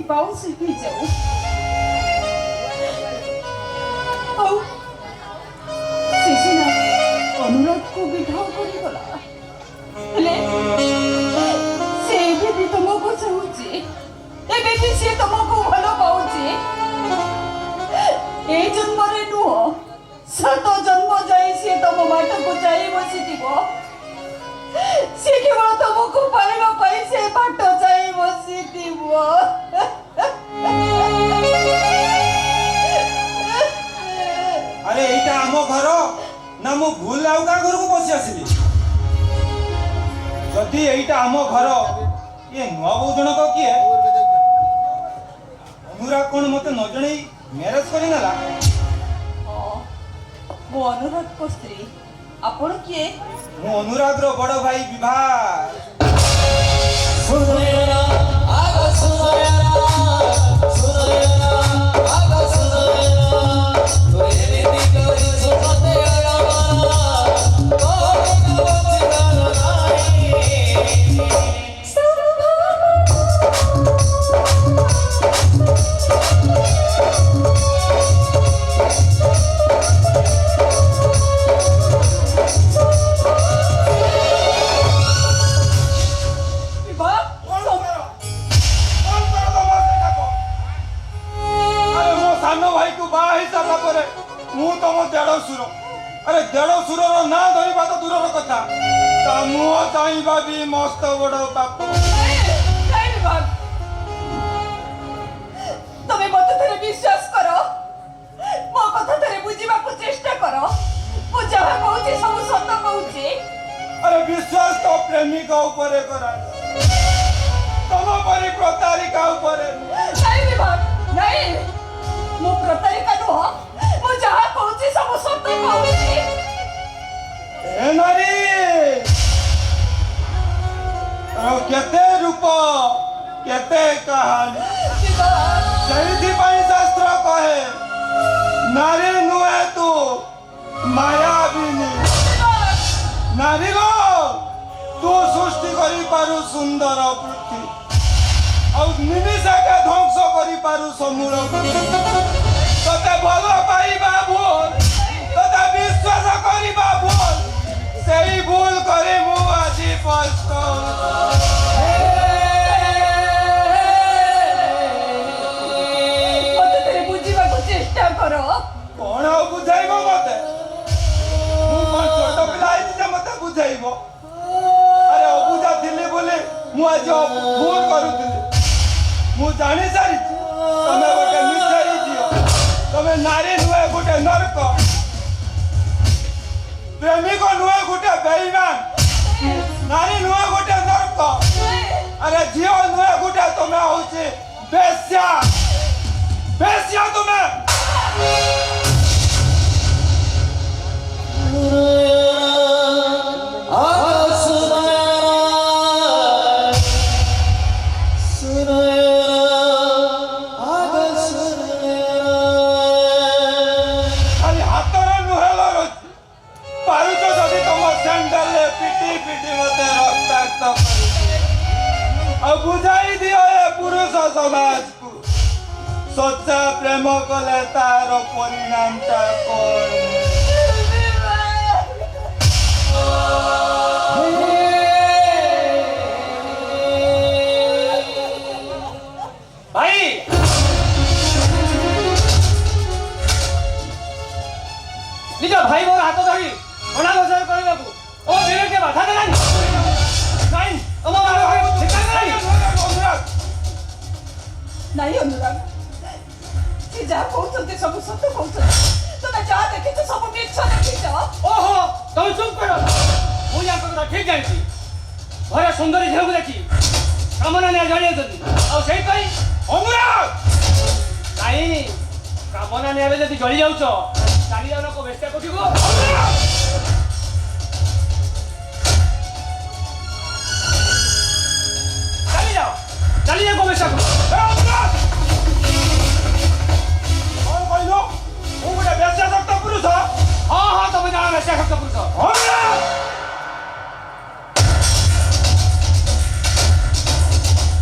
पाऊ शिखी जाऊ सिना अनुराग को विवाह करिगला हेले से भी तुमको चाहूची एबे भी से तुमको भलो पाउची ए जन्म रे नुह सत जन्म जाई से तुम बाट को जाई बसिथिबो से केवल तुमको पाइबा पाई से बाट जाई बसिथिबो अरे एटा आमो घर ना मु भूल आउ का घर को बसी आसिली जदि एटा आमो घर ये नुआ बहु जनक किए अनुराग कौन मते न जणे मैरिज करि नला मो अनुराग को स्त्री आपण किए मु अनुराग रो बड़ भाई विवाह सुनयना आगा सुनयना सुनयना आगा सुनयना तोरे नीति करी सुनते आया कोई बचना नहीं अरे देढ़सुर ना धरवा तो दूर कथा मुह चाहवा भी मस्त बड़ पाप तमे मत थरे विश्वास करो मो कथा थरे बुझीबा को चेष्टा करो मो जहा कहूची सब सत कहूची अरे विश्वास तो प्रेमिका ऊपर करा तम परी प्रतारिका ऊपर नहीं विभाग नहीं मो प्रतारिका नुह मो जहा कहूची सब सत कहूची ए नारी केते रूप केते कहानी से शास्त्र कहे नारी नुहे तू मायाबिनी नारी गो तू सृष्टि करी पारु सुंदर पृथ्वी और निमिषके ध्वंस करी पारु समूल तते भल पाइबा भूल तते विश्वास करिबा भूल सेही भूल करे मु आजी पस्त मत थरे बुझीबा को चेष्टा करो कौन आ बुझाइबो मते मु कोन छोट पिला आइछि जे मते बुझाइबो अरे अबुझा थिले बोले मु आज भूल करूथिले मु जानि सारी तमे गोटे मिठाई दियो तमे नारी नुए गोटे नरक प्रेमी को नुए गोटे बेईमान नारी नुए गोटे नरक अरे झियो नुए गोटे तमे होछि बेश्या बेश्या तमे आगा सुनयना सुनयना आगा सुनयना खाली हातर नुहेलो रछि पारुच जदि तुम सैंडल ले पिटी पिटी मते रक्ताक्त अब बुझाई दियो ए पुरुष समाज को सच्चा प्रेम कले तार परिणाम ता कोन भाई निज भाई मोर हाथ धरी अना बजार करबाकू ओ बिरे के बाधा देलानी नाइन अमो मारो भाई को ठिका देलानी नहीं अनुराग से जहा कहउछते सब सत कहउछते तमे जा देखि तो सब मिछ देखि जा ओहो तुम चुप करो मु या कथा ठीक जानिछी घरे सुंदरी झियो देखि कामना ने जानिए जदी आ सेई पई अनुराग नहीं कामना ने आबे जदी जळी जाउछो चाली जानो को बेस्ता कोठीगो चली जाओ को बेस्ता को अनुराग कौन कहलो मु गोटे बेश्या सक्त पुरुष हां हां तुम जाना बेस्ता शब्द पुरुष अनुराग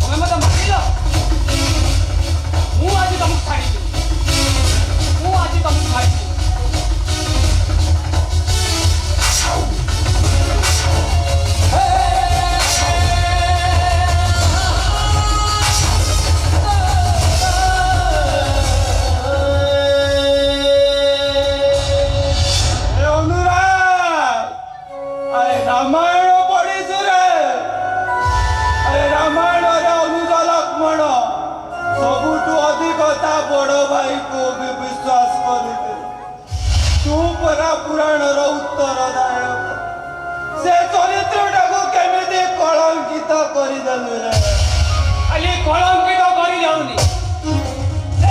तुम्हें मत मारिलो ସବୁଠୁ ଅଧିକ ତା ବଡ଼ ଭାଇକୁ ବି ବିଶ୍ୱାସ କରିଥିଲେ। ତୁ ପରା ପୁରାଣର ଉତ୍ତରଦାୟକ। ସେ ଚରିତ୍ରଟାକୁ କେମିତି କଳଙ୍କିତ କରିଦେଲୁ ରେ? ଖାଲି କଳଙ୍କିତ କରି ଯାଉନି,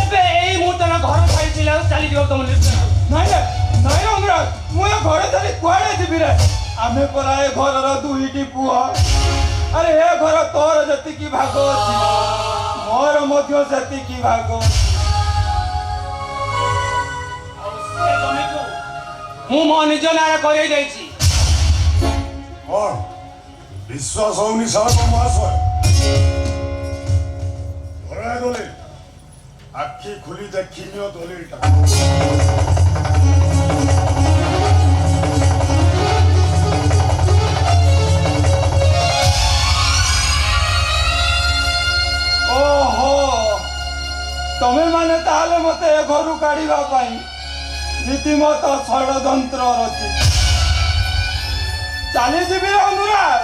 ଏବେ ଏଇ ମୁହୂର୍ତ୍ତରେ ଘର ଛାଡ଼ିଥିଲେ ଚାଲିଯିବ ତମ ନିର୍ଦ୍ଦେଶ। ନାଇଁ ଅନୁରାଗ, ମୁଁ ଏ ଘରେ ଛାଡ଼ି କୁଆଡ଼େ ଯିବି ରେ? ଆମେ ପରା ଏ ଘରର ଦୁଇଟି ପୁଅ। ଆରେ ଏ ଘର ତୋର ଯେତିକି ଭାଗ ଅଛି, ମୋର ମଧ୍ୟ ସେତିକି ଭାଗ ଅଛି। ଆଉ ସେ ଜମିକୁ ମୁଁ ମୋ ନିଜ ନାଁରେ କରେଇ ଦେଇଛି। କଣ ବିଶ୍ୱାସ ହଉନି ସାଳକ ମହାଶୟ? ଧରା ଦଲିଲ ଆଖି ଖୋଲି ଦେଖିନିଅ ଦଲିଲଟା। ଓହୋ, ତମେ ମାନେ ତାହେଲେ ମତେ ଏ ଘରୁ କାଢିବା ପାଇଁ ରୀତିମତ ଷଡ଼ଯନ୍ତ୍ର ରଚିଛ। ଚାଲିଯିବି ଅନୁରାଗ,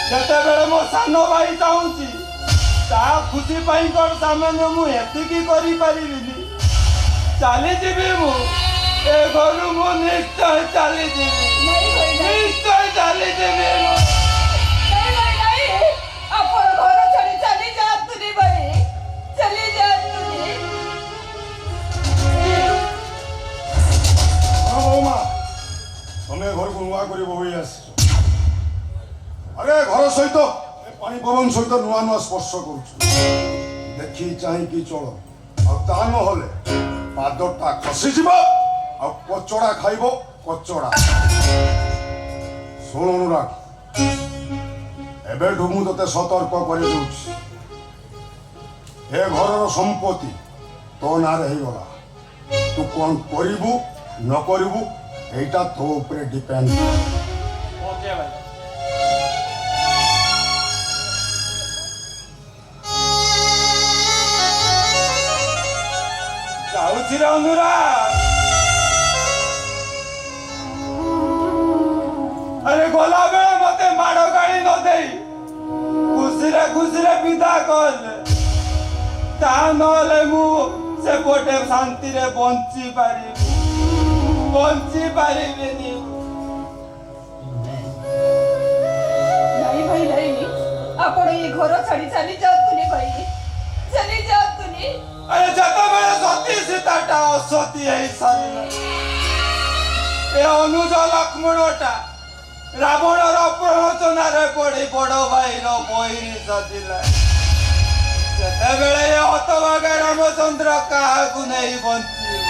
ଯେତେବେଳେ ମୋ ସାନ ଭାଇ ଚାହୁଁଛି ତା ଖୁସି ପାଇଁ କଣ ସାମାନ୍ୟ ମୁଁ ଏତିକି କରିପାରିବିନି? ଚାଲିଯିବି ମୁଁ, ଏ ଘରୁ ମୁଁ ନିଶ୍ଚୟ ଚାଲିଯିବି, ନାଇଁ ଭାଇ ନାଇଁ, ନିଶ୍ଚୟ ଚାଲିଯିବି ମୁଁ। ନାଇଁ ଭାଇ ନାଇଁ, ଆପଣ ଘର ଛାଡ଼ି ଚାଲି ଯାଆନ୍ତୁନି ଭାଇ, ଚାଲି ଯାଆନ୍ତୁନି। ହଁ ବୋଉମା, ତମେ ଘରକୁ ନୂଆ କରି ବୋହି ଆସିଛ। ଆରେ ଘର ସହିତ ଏ ପାଣି ପବନ ସହିତ ନୂଆ ନୂଆ ସ୍ପର୍ଶ କରୁଛୁ। ଦେଖି ଚାହିଁକି ଚଳ, ଆଉ ତା ନହେଲେ ପାଦଟା ଖସିଯିବ ଆଉ କଚଡ଼ା ଖାଇବ କଚଡ଼ା। ଶୁଣ ଅନୁରାଗ, ଏବେଠୁ ମୁଁ ତତେ ସତର୍କ କରିଦେଉଛି। ଏ ଘରର ସମ୍ପତ୍ତି ତୋ ନାଁରେ ହେଇଗଲା। ତୁ କ'ଣ କରିବୁ ନ କରିବୁ এইটা তো উপরে ডিপেন্ড। ଓକେ ଭାଇ। ଯାଉଛି ରେ ଅନୁରାଗ। ଆରେ ଗଲାବେଳେ ମତେ ମାଡ଼ ଗାଳି ନ ଦେଇ ଖୁସିରେ ବିଦା କଲେ, ତା ନହେଲେ ମୁଁ ସେପଟେ ଶାନ୍ତିରେ ବଞ୍ଚି ପାରିବିନି। ନାଇଁ ଭାଇ ନାଇଁ, ଆପଣ ଏ ଘର ଛାଡ଼ି ଚାଲି ଯାଆନ୍ତୁନି ଭାଇ, ଚାଲି ଯାଆନ୍ତୁନି। ଆରେ ଯେତେବେଳେ ସତୀ ସୀତାଟା ଅସତୀ ହେଇ ସାରିଲା, ଏ ଅନୁଜ ଲକ୍ଷ୍ମଣଟା ରାବଣର ପ୍ରରୋଚନାରେ ପଡ଼ି ବଡ଼ ଭାଇର ବୈରୀ ସାଜିଲା, ସେତେବେଳେ ଏ ହତଭାଗା ରାମଚନ୍ଦ୍ର କାହାକୁ ନେଇ ବଞ୍ଚିବ?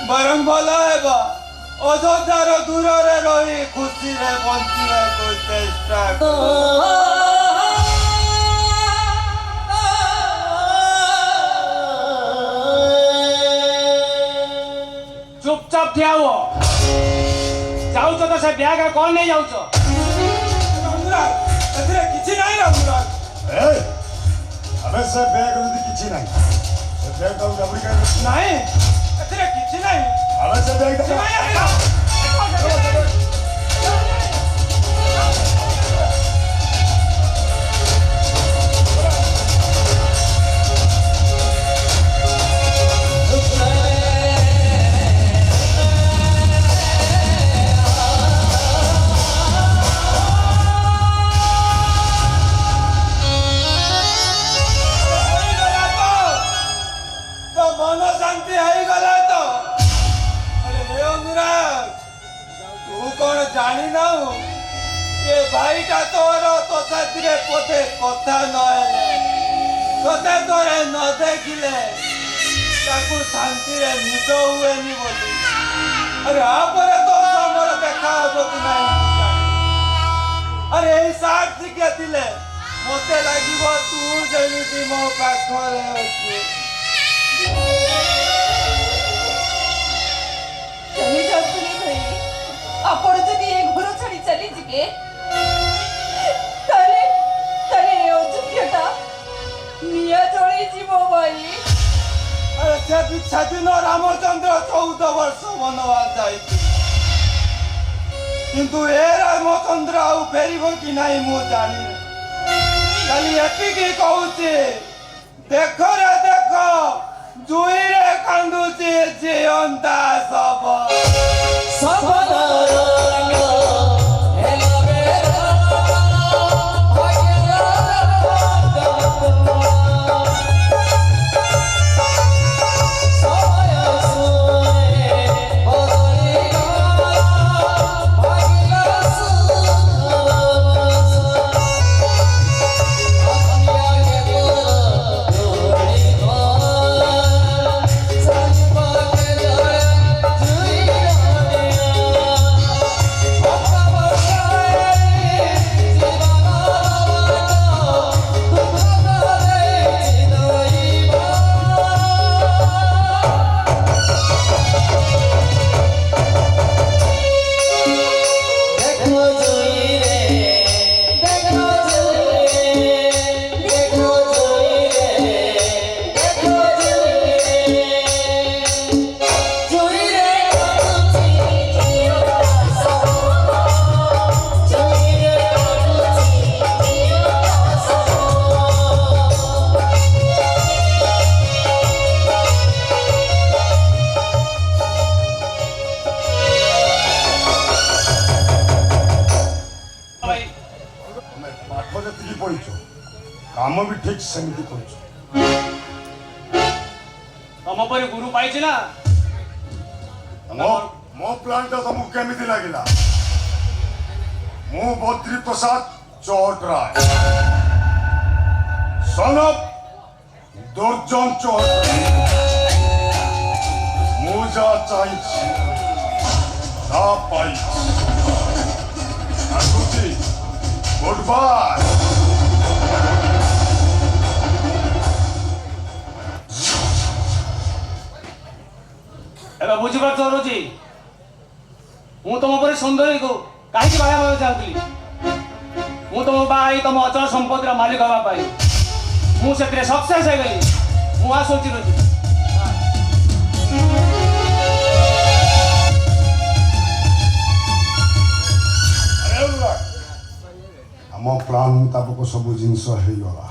ବରଂ ଭଲ ହେବ ଅଯୋଧ୍ୟାର ଦୂରରେ ରହି ଖୁସିରେ ବଞ୍ଚିବାକୁ ଚେଷ୍ଟା କର। ଚୁପଚାପ ଠିଆ ହୁଅ। ଯାଉଛ ତ ସେ ବ୍ୟାଗ କ'ଣ ନେଇ ଯାଉଛ? ଅନୁରାଗ, ଏଥିରେ କିଛି ନାହିଁ ରେ ଅନୁରାଗ। এই আবে সে ব্যাগ যদি কিছু নাই, সে ব্যাগটা জাবড়ি কাই ନାହିଁ, ଏଥିରେ କିଛି ନାହିଁ। আবে সে ব্যাগটা ମନ ଶାନ୍ତି ହେଇଗଲା ତ? ଆରେ ହେ ଅନୁରାଗ, ତୁ କଣ ଜାଣିନାଉ ଏ ଭାଇଟା ତୋର ତୋ ସାଥିରେ ପଦେ କଥା ନହେଲେ, ତୋତେ ଥରେ ନ ଦେଖିଲେ ତାକୁ ଶାନ୍ତିରେ ନିଦ ହୁଏନି ବୋଲି। ଆରେ ଆପରେ ତୋ ସମର ଦେଖା ହବ କି ନାହିଁ ମୁଁ ଜାଣିନି। ଆରେ ଏଇ ସାର୍ଟ ଟିକେ ଥିଲେ ମତେ ଲାଗିବ ତୁ ଯେମିତି ମୋ ପାଖରେ ଅଛୁ। ଚାଲି ଯାଆନ୍ତୁନି ଭାଇ, ଆପଣ ଯଦି ଏ ଘର ଛାଡ଼ି ଚାଲିଯିବେ ତାହେଲେ ଏ ଅଯୋଧ୍ୟାଟା ନିଆଁ ଜଳିଯିବ ଭାଇ। ଆରେ ସେଦିନ ରାମଚନ୍ଦ୍ର 14 ବର୍ଷ ବନବାସ ଯାଇଥିଲେ, କିନ୍ତୁ ଏ ରାମଚନ୍ଦ୍ର ଆଉ ଫେରିବ କି ନାହିଁ ମୁଁ ଜାଣିନି। ଖାଲି ଏତିକି କହୁଛି, ଦେ जियंता सब सपना रंग हेला बेरा भाग्य समय सुने बदली भाग्य ଭାଇ ତମେ ପାଠ ଯେତିକି ପଢିଛ କାମ ବି ଠିକ ସେମିତି କରୁଛ। ତମ ପରି ଗୁରୁ ପାଇଛି ନା ମୋ ପ୍ଲାନ୍ଟା ତମକୁ କେମିତି ଲାଗିଲା? ମୁଁ ବଦ୍ରୀ ପ୍ରସାଦ ଚହଟରାୟ son of ଦୁର୍ଜନ ଚହଟରାୟ। ମୁଁ ଯାହା ଚାହିଁଛି ତାହା ପାଇଛି। ଆସୁଛି ଗୁଡ୍ ବାଏ। ଏବେ ବୁଝିପାରୁଛ ରୋଜି ମୁଁ ତମ ପରି ସୁନ୍ଦରୀକୁ କାହିଁକି ବାହା ହେବାକୁ ଚାହୁଁଥିଲି? ମୁଁ ତମ ବାହା ହେଇ ତମ ଅଚଳ ସମ୍ପତ୍ତିର ମାଲିକ ହେବା ପାଇଁ ମୁଁ ସେଥିରେ ସକ୍ସେସ୍ ହେଇଗଲି। ମୁଁ ଆସୁଛି ରୋଜି। ଆମ ପ୍ଲାନ୍ ମୁତାବକ ସବୁ ଜିନିଷ ହେଇଗଲା।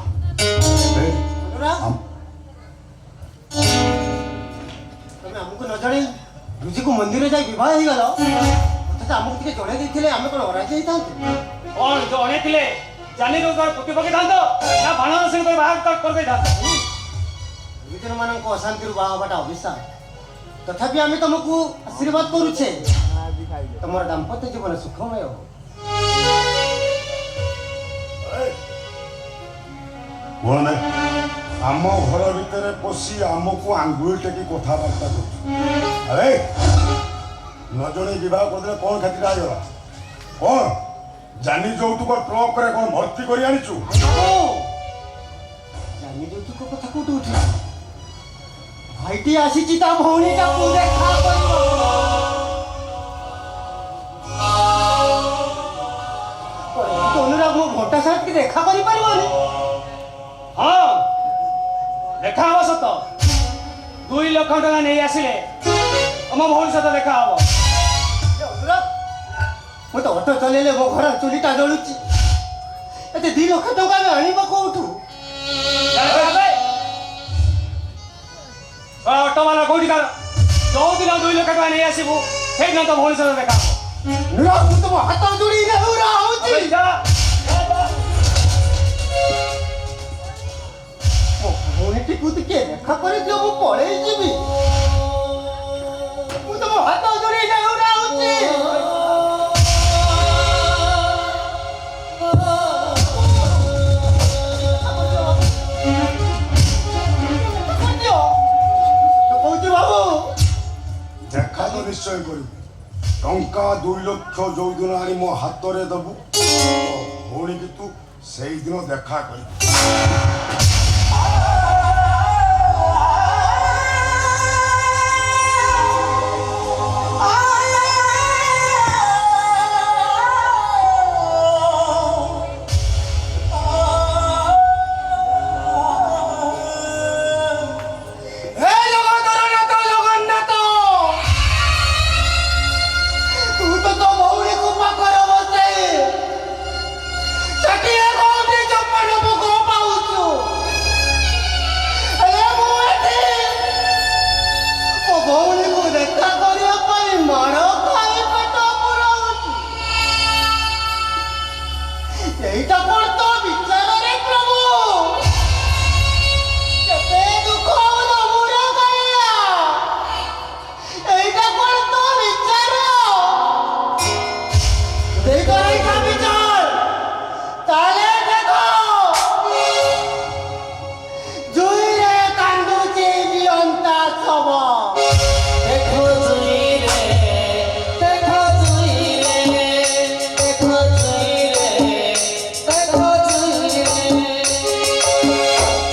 ଏବେ ତମେ ଆମକୁ ନ ଜଣେଇ ରୁଚିକୁ ମନ୍ଦିର ଯାଇ ବିବାହ ହେଇଗଲ, ଅଥଚ ଆମକୁ ଟିକେ ଜଣେଇ ଦେଇଥିଲେ ଆମେ କଣ ଅରାଜି ହେଇଥାନ୍ତୁ? କଣ ଜଣେଇଥିଲେ ଜାନିରୁ ପତି ପକେଇଥାନ୍ତ ନା ବାଣ ସିଂ ବାହାର କରିଦେଇଥାନ୍ତ? ଗୁରୁଜନ ମାନଙ୍କ ଅଶାନ୍ତିରୁ ବାହା ହବାଟା ଅଭିଶାପ। ତଥାପି ଆମେ ତମକୁ ଆଶୀର୍ବାଦ କରୁଛେ ତମର ଦାମ୍ପତ୍ୟ ଜୀବନ ସୁଖମୟ ହଉ। କଣ ଆମ ଘର ଭିତରେ ପଶି ଆମକୁ ଆଙ୍ଗୁଳି ଟେକି କଥାବାର୍ତ୍ତା କରୁଛୁ? ଆରେ ନ ଜଣେଇ ବିବାହ କରିଦେଲେ କଣ କ୍ଷତିଟା ହେଇଗଲା? କଣ ଜାନି ଯୌତୁକ ଟ୍ରକରେ କଣ ଭର୍ତ୍ତି କରି ଆଣିଛୁ? ଜାନି ଯୌତୁକ କଥା କୋଉଠି ଉଠିଲା? ଭାଇଟି ଆସିଛି ତା ଭଉଣୀଟାକୁ ଦେଖା କରିବ। ଅନୁରାଗ ମୋ ଘଣ୍ଟା ସାଥି ଦେଖା କରିପାରିବନି? ହଁ ଦେଖା ହବ ସତ। 2 ଲକ୍ଷ ଟଙ୍କା ନେଇ ଆସିଲେ ଆମ ଭଉଣୀ ସହିତ ଦେଖା ହବ। ମୁଁ ତ ଅଟୋ ଚଲେଇଲେ ମୋ ଘର ଚୁଲିଟା ଜଳୁଛି। ଏତେ 2 ଲକ୍ଷ ଟଙ୍କା ଆମେ ଆଣିବ କୋଉଠୁ? ଅଟୋ ବାଲା କୋଉଠି ଯୋଉଦିନ 2 ଲକ୍ଷ ଟଙ୍କା ନେଇ ଆସିବୁ ସେଇଦିନ ତ ଭଉଣୀ ସହିତ ଦେଖା ହବ। ମୁଁ ତମ ହାତ ଯୋଡ଼ି ନେହୁରା ହଉଛି। ମୋ ଭଉଣୀଟିକୁ ଟିକେ ଦେଖା କରିଦିଅ, ମୁଁ ପଳେଇ ଯିବି। ମୁଁ ତମ ହାତ ଯୋଡ଼ି ନେହୁରା ହଉଛି। କହୁଛି ବାବୁ ଦେଖା ତ ନିଶ୍ଚୟ କରିବୁ। ଟଙ୍କା 2 ଲକ୍ଷ ଯୋଉଦିନ ଆଣି ମୋ ହାତରେ ଦବୁ ଭଉଣୀକି ତୁ ସେଇଦିନ ଦେଖା କରିବୁ। বাবা देखो जुई रे देखो जुई रे देखो जुई रे देखो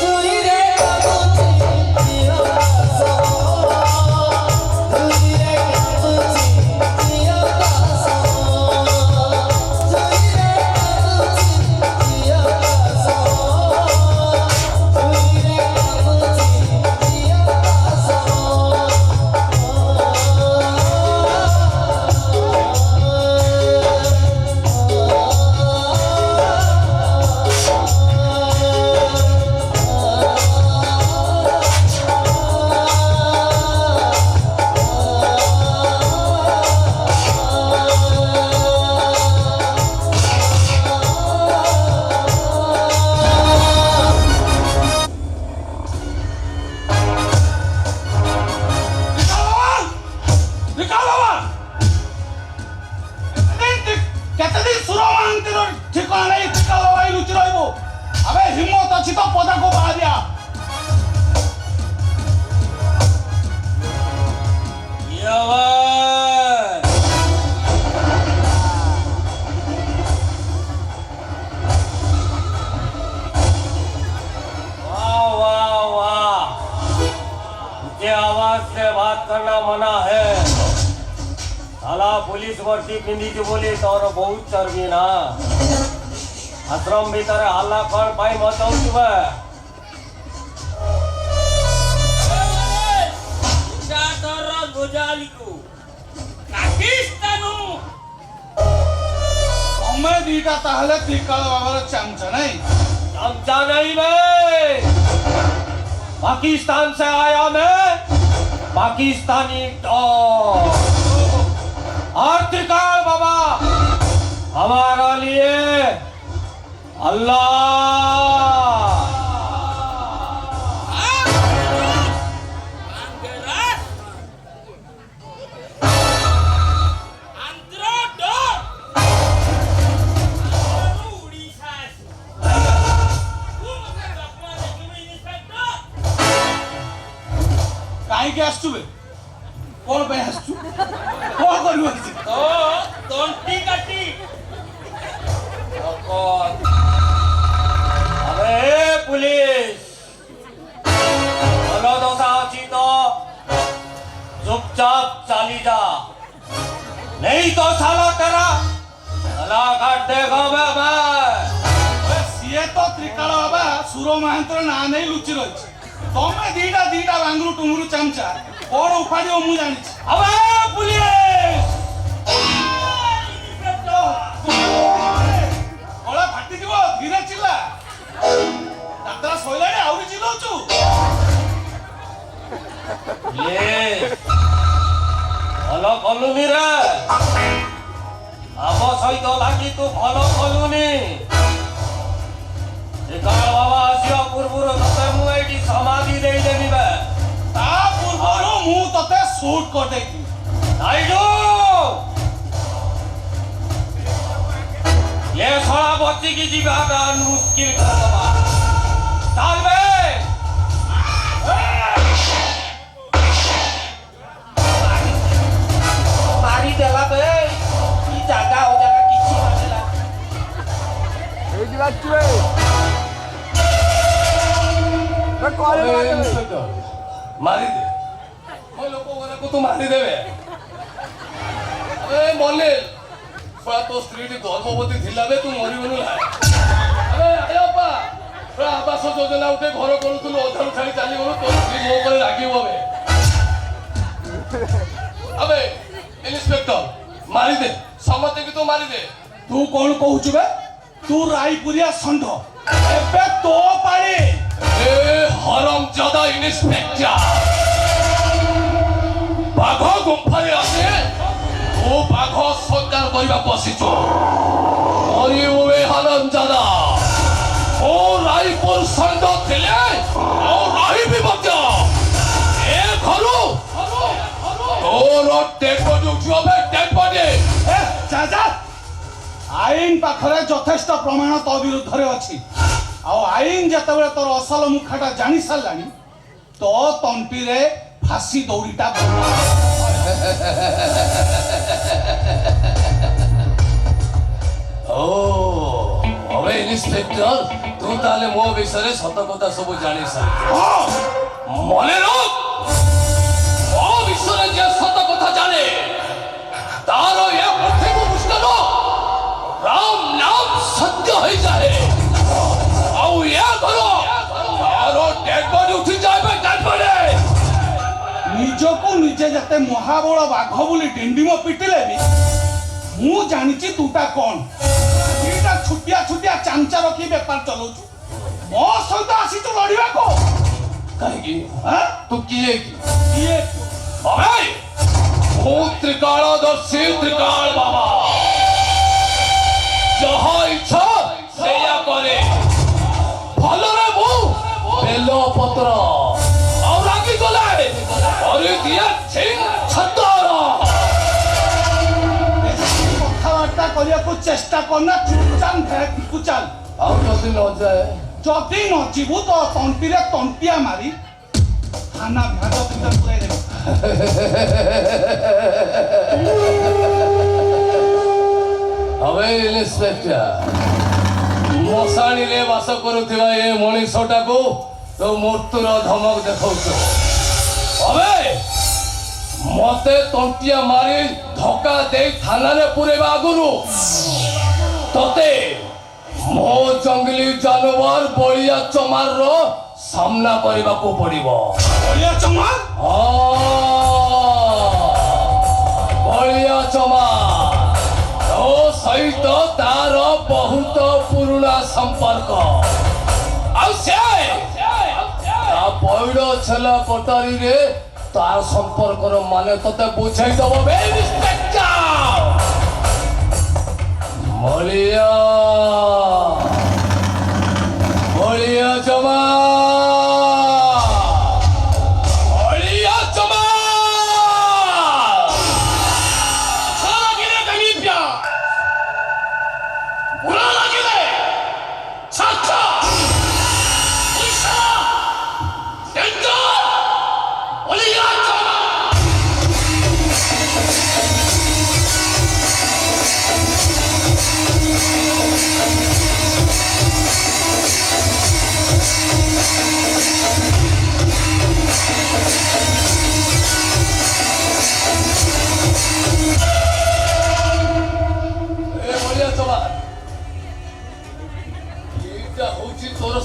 जुई रे काबुची जियो कासो जुई रे काबुची जियो कासो जुई रे काबुची जियो कासो जुई रे काबुची जियो कासो କେତେଦିନ ସୁରମାନଙ୍କର ଠିକଣା ନାହିଁ ତ୍ରିକାଳ ବାବା ଲୁଚି ରହିବ ଆବେ ହିମ୍ମତ ଅଛି ତ ପଦାକୁ ବାହାରିଆ वाह वाह वाह मुझे आवाज से बात करना मना है साला पुलिस वर्दी पिंधी की बोली तोर बहुत चर्बी ना आश्रम भीतर हल्ला कौन पाई मचाऊ तुबे ତମେ ଦିଟା ତାହେଲେ ତ୍ରିକାଳ ବାବାର ଚାମଚା ନାହିଁ चमचा नहीं मैं पाकिस्तान से आया मैं पाकिस्तानी डॉग और त्रिकाल बाबा हमारा लिए अल्लाह କାହିଁକି ଆସୁଛୁ ବେ କଣ ପାଇଁ ଆସୁଛୁ କଣ କରିବୁ ଆଜି अरे पुलिस भलो दोषा अच्छी तो चुपचाप चाली जा नहीं तो साला तेरा गला काट देगा मैं ସିଏ ତ ତ୍ରିକାଳ ବାବା ସୁର ମହାନ୍ତର ନାଁ ନେଇ ଲୁଚି ରହିଛି ତମେ ଦିଟା ବାଙ୍ଗୁରୁ ଟୁଙ୍ଗୁରୁ ଚାମଚା କଣ ଉପାଡ଼ିବ ମୁଁ ଜାଣିଛି अबे पुलिस ଗଳା ଫାଟିଯିବ ଧୀରେ ଚିଲ୍ଲା ଯାତ୍ରା ସଇଲାଣି ଆହୁରି ଚିଲଉଛୁ ये भलो कलुनी रे आम सहित लागी तू भलो कलुनी त्रिकाल बाबा आसिया पूर्वରୁ ତତେ ମୁଁ ଏଇଠି ସମାଧି ଦେଇଦେବି ବେ ତା ପୂର୍ବରୁ ମୁଁ ତତେ ସୁଟ୍ କରିଦେଇଥିଲି नाइडू ये साला बच्ची की जीवागा मुश्किल कर दबा चल बे मारी देला बे ई जागा हो जागा किछि मानेला ମାରି ଦେ ମୋ ଲୋକ ଗୁରାକୁ ତୁ ମାରି ଦେବେ ଆବେ ମଲେ ପୁରା ତୋ ସ୍ତ୍ରୀଟି ଗର୍ଭବତୀ ଥିଲା ବେ ତୁ ମରିବୁନୁ ନା ଆବେ ଆୟପା ପୁରା ଆବାସ ଯୋଜନା ଉଠେ ଘର କରୁଥିଲୁ ଅଧାରୁ ଛାଡ଼ି ଚାଲିଗଲୁ ତୋ ସ୍ତ୍ରୀ ମୋ ଉପରେ ରାଗିବ ବେ ଆବେ ଇନ୍ସପେକ୍ଟର ମାରିଦେ ସମସ୍ତଙ୍କୁ ତୁ ମାରିଦେ ତୁ କଣ କହୁଛୁ ବେ ତୁ ରାଇପୁରିଆ ଷଣ୍ଢ ଏବେ ତୋ ପାଳି ଏ ହରମଜାଦା ଇନ୍ସପେକ୍ଟର ବାଘ ଗୁମ୍ଫାରେ ଆସେ ତୁ ବାଘ ସତ୍କାର କରିବାକୁ ଆସିଛୁ ମରିବୁ ଏ ହରମଜାଦା ଓ ରାଇପୁର ଷଣ୍ଢ ଥିଲେ ଆଉ ରହିବି ମଧ୍ୟ ଏ ଘରୁ ତୋର ଡେଡ୍ ବଡି ଉଠିବ ବେ ଡେଡ୍ ବଡି ଏ ଚାଚା ଆଇନ ପାଖରେ ଯଥେଷ୍ଟ ପ୍ରମାଣ ତୋ ବିରୁଦ୍ଧରେ ଅଛି ଆଉ ଆଇନ ଯେତେବେଳେ ତୋର ଅସଲ ମୁଖାଟା ଜାଣି ସାରିଲାଣି ତୋ ତଣ୍ଟିରେ फांसी दौड़ीटा बोला ଓ હવે ଇନ୍ସପେକ୍ଟର ତୁ ତାହେଲେ ମୋ ବିଷୟରେ ସତ କଥା ସବୁ ଜାଣି ସାରିଛୁ ମନେ ରଖ ମୋ ବିଷୟରେ ଯିଏ ସତ କଥା ଜାଣେ ତାର ଏ ପୃଥିବୀ ପୃଷ୍ଠର ରାମ ନାମ ସତ୍ୟ ହେଇଯାଏ ଆଉ ଏ ଘର ତାର ଡେଡ୍ ବଡି ଉଠିଯାଏ ଡେଡ୍ ବଡି ନିଜକୁ ନିଜେ ଯେତେ ମହାବଳ ବାଘ ବୋଲି ଡିଣ୍ଡିମ ପିଟିଲେ ବି ମୁଁ ଜାଣିଛି ତୁଟା କ'ଣ ଏଇଟା ଛୁଟିଆ ଛୁଟିଆ ଚାଞ୍ଚା ରଖି ବେପାର ଚଲଉଛୁ ମୋ ସହିତ ଆସିଛୁ ଲଢିବାକୁ କାହିଁକି ଆଁ? ତୁ କିଏ କି କିଏ ଅଭୟ ମୁଁ ତ୍ରିକାଳଦର୍ଶୀ ତ୍ରିକାଳ ବାବା ଯାହା ଇଚ୍ଛା ସେଇଆ କରେ ଭଲରେ ମୁଁ ବେଲ ପତ୍ର ଆଉ ରାଗି ଗଲେ କରିଦିଏ ଛତର କଥାବାର୍ତ୍ତା କରିବାକୁ ଚେଷ୍ଟା କରନା ଚୁପଚାପ ଭେକୁ ଚାଲ ଆଉ ଯଦି ନ ଯାଏ ଯଦି ନ ଯିବୁ ତ ତଣ୍ଟିରେ ତଣ୍ଟିଆ ମାରି ଥାନା ଭାଗ ଭିତରେ ପୁରାଇ ଦେବୁ હવે ଇନ୍ସପେକ୍ଟର ମଶାଣିରେ ବାସ କରୁଥିବା ଏ ମଣିଷଟାକୁ ତୁ ମୃତ୍ୟୁର ଧମକ ଦେଖାଉଛୁ હવે ମତେ ତଣ୍ଟିଆ ମାରି ଧକ୍କା ଦେଇ ଥାନାରେ ପୁରେଇବା ଆଗରୁ ତତେ ମୋ ଜଙ୍ଗଲି ଜାନୁଆର ବଳିଆ ଚମାରର ସାମ୍ନା କରିବାକୁ ପଡିବ ବଳିଆ ଚମାର ବଳିଆ ଚମାର ତୋ ସହିତ ତାର ବହୁତ ପୁରୁଣା ସମ୍ପର୍କ ଆଉ ସେ ତା ପଇଡ଼ ଛେଲା କଟାରୀରେ ତାର ସମ୍ପର୍କର ମାନେ ତତେ ବୁଝେଇ ଦବ ବଳିଆ ବଳିଆ ଜମା ବଳିଆ ଜମା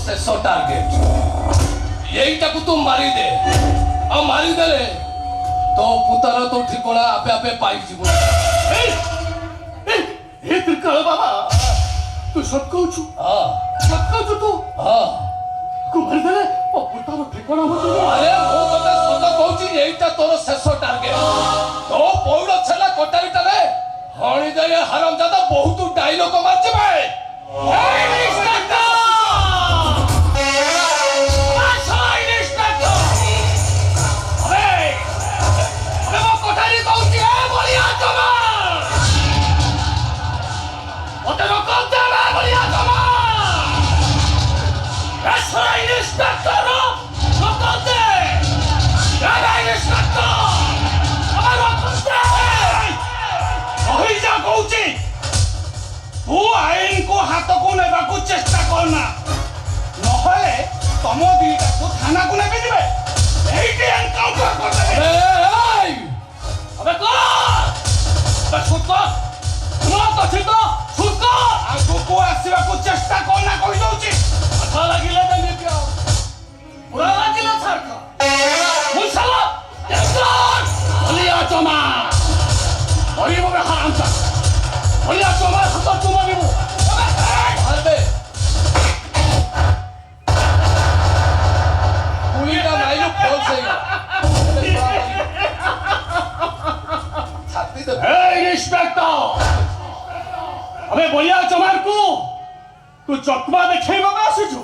ଶେଷ ଟାର୍ଗେଟ ଏଇଟାକୁ ତୁ ମାରିଦେ ଆଉ ମାରିଦେଲେ ତୋ ପୁତାର ତୋ ଠିକଣା ଆପେ ଆପେ ପାଇଯିବୁ ଏ ତ୍ରିକାଳ ବାବା ତୁ ସତ କହୁଛୁ ସତ କହୁଛୁ ତୁ କୁ ମାରିଦେଲେ ମୋ ପୁତାର ଠିକଣା ମତେ ଆରେ ମୁଁ ତତେ ସତ କହୁଛି ଏଇଟା ତୋର ଶେଷ ଟାର୍ଗେଟ ତୋ ପଇଡ଼ ଛେଲା କଟାରିଟାରେ ହଣିଦେଲେ ହାରାମଜାଦା ବହୁତ ଡାଇଲଗ ମାରିଯିବେ ତୁ ଆଇନକୁ ହାତକୁ ନେବାକୁ ଚେଷ୍ଟା କରନା ନହେଲେ ତମ ଦିଟାକୁ ଥାନାକୁ ନେବି ଯିବେ ଏଇଠି ଏନକାଉଣ୍ଟର କରିଦେବେ ଆଗକୁ ଆସିବାକୁ ଚେଷ୍ଟା କରନା କହିଦଉଛି ଲାଗିଲେ ପୁରା ଲାଗିଲା ଜମା ବଳିଆ ଜମା ହାତ ଚୁମାରିବୁ ଗୁଳିଟା ମାଇଲୁ ଫଲ୍ସ ହେଇଗଲା ଛାତି ତ ଇନ୍ସପେକ୍ଟର ଆମେ ବଳିଆ ଚମାରକୁ ତୁ ଚକମା ଦେଖେଇବାକୁ ଆସିଛୁ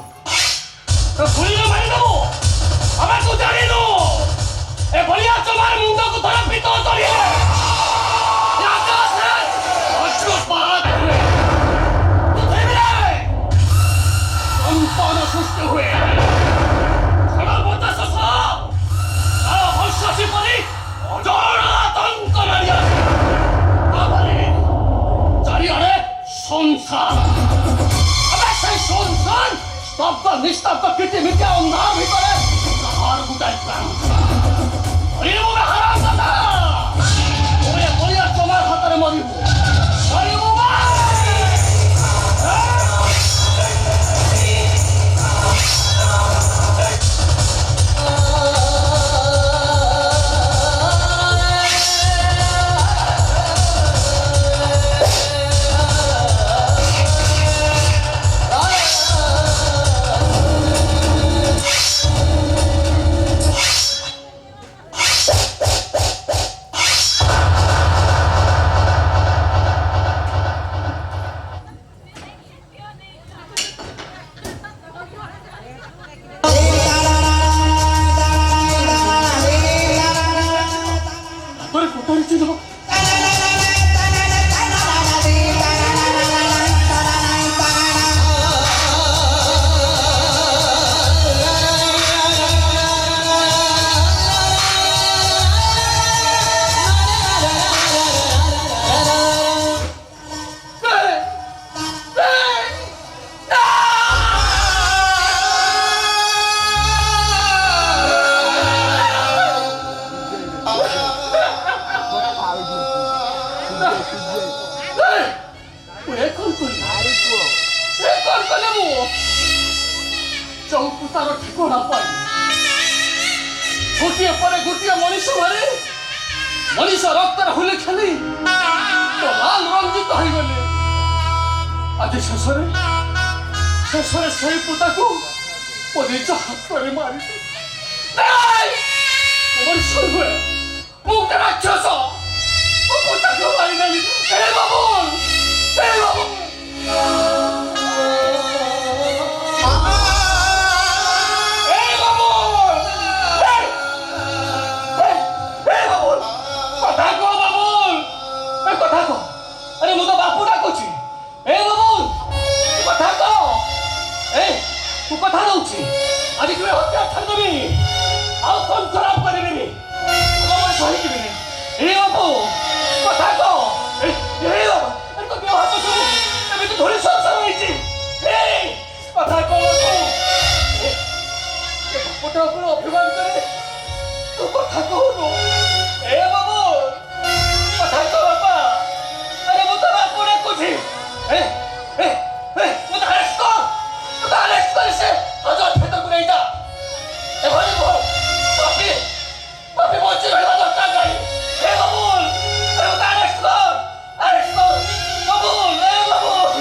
ତ ଗୁଳିରେ ମାରିଦେବୁ ଆମେ ତୁ ଜାଣିନୁ ଏ ବଳିଆ ଚମାର ମୁଣ୍ଡକୁ ଥରେ ପିତଳ କରିବେ ସୃଷ୍ଟି ହୁଏ ଗୋଟିଏ ପରେ ଗୋଟିଏ ମଣିଷ ମାରେ ମଣିଷ ରକ୍ତର ହୁଲି ଖେଳି ଲାଲ ରଞ୍ଜିତ ହୋଇଗଲେ। ଆଜି ଶେଷରେ ସେଇ ପୁତାକୁ ମୋ ନିଜ ହାତରେ ମାରିଲି। ମଣିଷ ହୁଏ ମୁଁ ଗୋଟେ ରାକ୍ଷସ, ମୋ ପୁତାକୁ ମାରିଦେଲି। ଏ ବାବୁଲ, ଏ ବାବୁଲ। अरे मु तो बापू डाकुची। ए बाबू तू कथा कह। ए तू कथा दउची आज तुमे हत्या छाड़देबी आउ कौन खराब करबेनी बाबू सही किबेनी। ए बाबू कथा कह। ए बाबू अरे तो देह हाथ सब एबे तो धोली संसार होईची। ए कथा कह तू। ए बापूटा ऊपर अभिमान करे तू कथा कहू। ए बाबू कथा कह बापा। अरे वो तो बापू ने कुछ ही वो तो अरेस्ट कर से हजार भीतर को नहीं जा। ए भाई वो पापी मोची रहना लगता गई। ए बाबूल अरे वो तो अरेस्ट कर बाबूल। ए बाबूल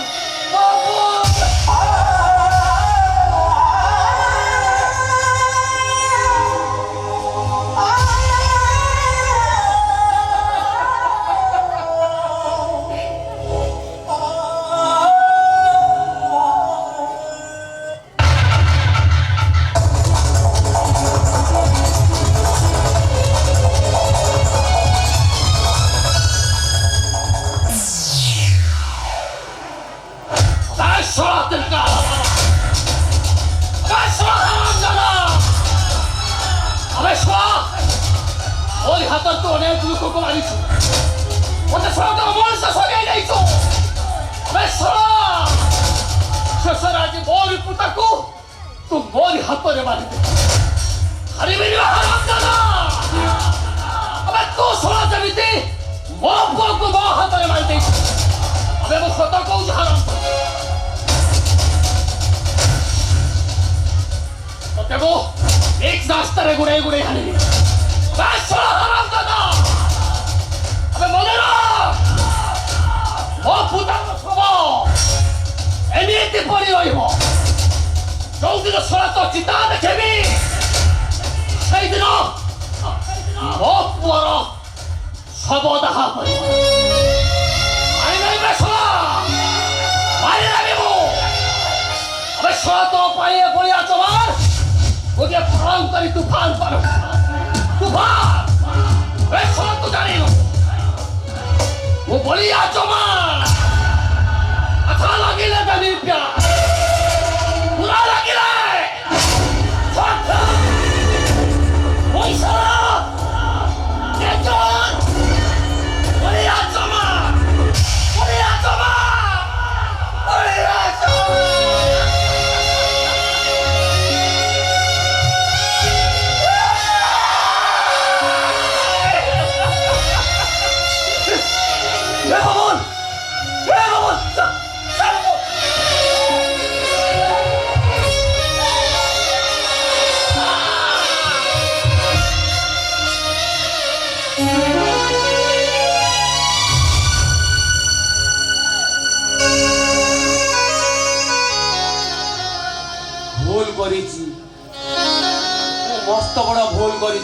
मस्त बड़ भूल करी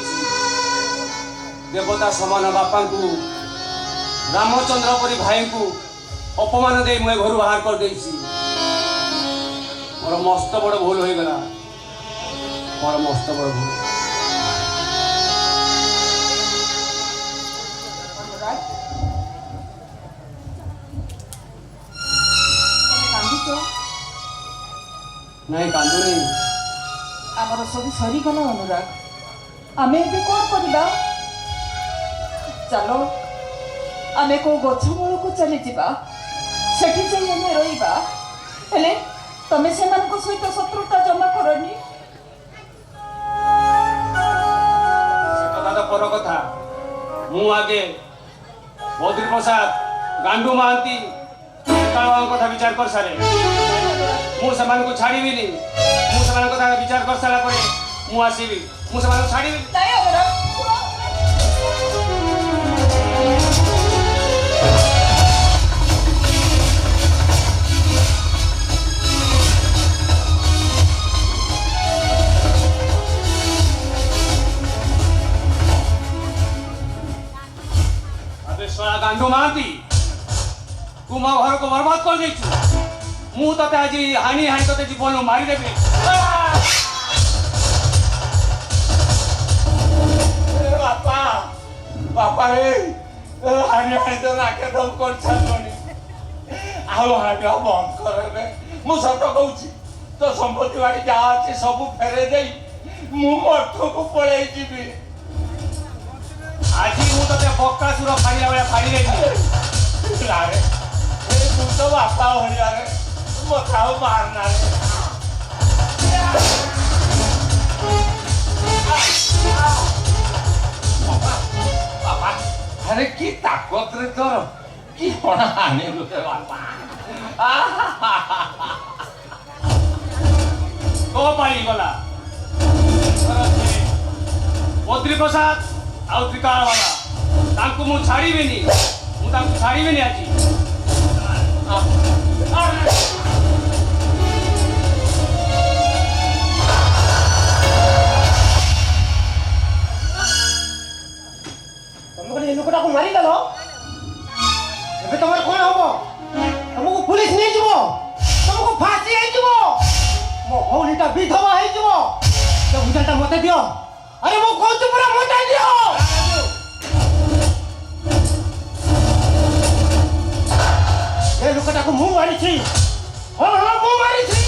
देवता समान बापा को रामचंद्र परी भाई को अपमान दे मुझे घर बाहर कर दे मोर मस्त बड़ भूल हो गला मोर मस्त बड़ भूल। नहीं कांदू नहीं आमर सब सरीगला अनुराग आमे भी कौन करबा चलो आमे को गछ मूल को चली जिबा सेठी जाई आमे रहिबा हेले तमे सेमान को सहित शत्रुता जमा करनी से कथा तो पर कथा मु आगे बद्री प्रसाद गांडू महांती काळवांग कथा विचार कर सारे मु समान को छाड़ीबिनी मु समान कथा विचार कर साला परे मु आसीबी मु समान को छाड़ीबिनी नहीं अनुराग गांधू महांती तू मो घर को बर्बाद कर देछु मु तते आज हानि हानि तते जीवन मारी देबी बापा बापा रे हानि हानि तो नाके दम कर छालोनी आउ हानि बंद कर रे मु सत कहूची तो संपत्ति बाड़ी जा अछि सब फेरे देई मु मठ को पळै जीबी आज मु तते बक्का सुर फाड़िला बेला फाड़ी देबी लारे ए तू तो बापा हो जा रे मथाओ मारना रे बापा अरे की ताकत रे तोर की होना हानि रे बापा ओ पाई गला बद्री प्रसाद आउ त्रिकाल वाला तांको मु छाड़ीबेनी मु तांको छाड़ीबेनी आजी तुम ये लोकटा को मारी देलो एबे तमर कोन हबो तुमको पुलिस नै जीवो तुमको फांसी है जीवो मो भौनीटा विधवा है जीवो तो बुझाटा मते दियो अरे मो कोन तू पूरा मते दियो ये लोकटा को मु मारी छी हां हां मु मारी छी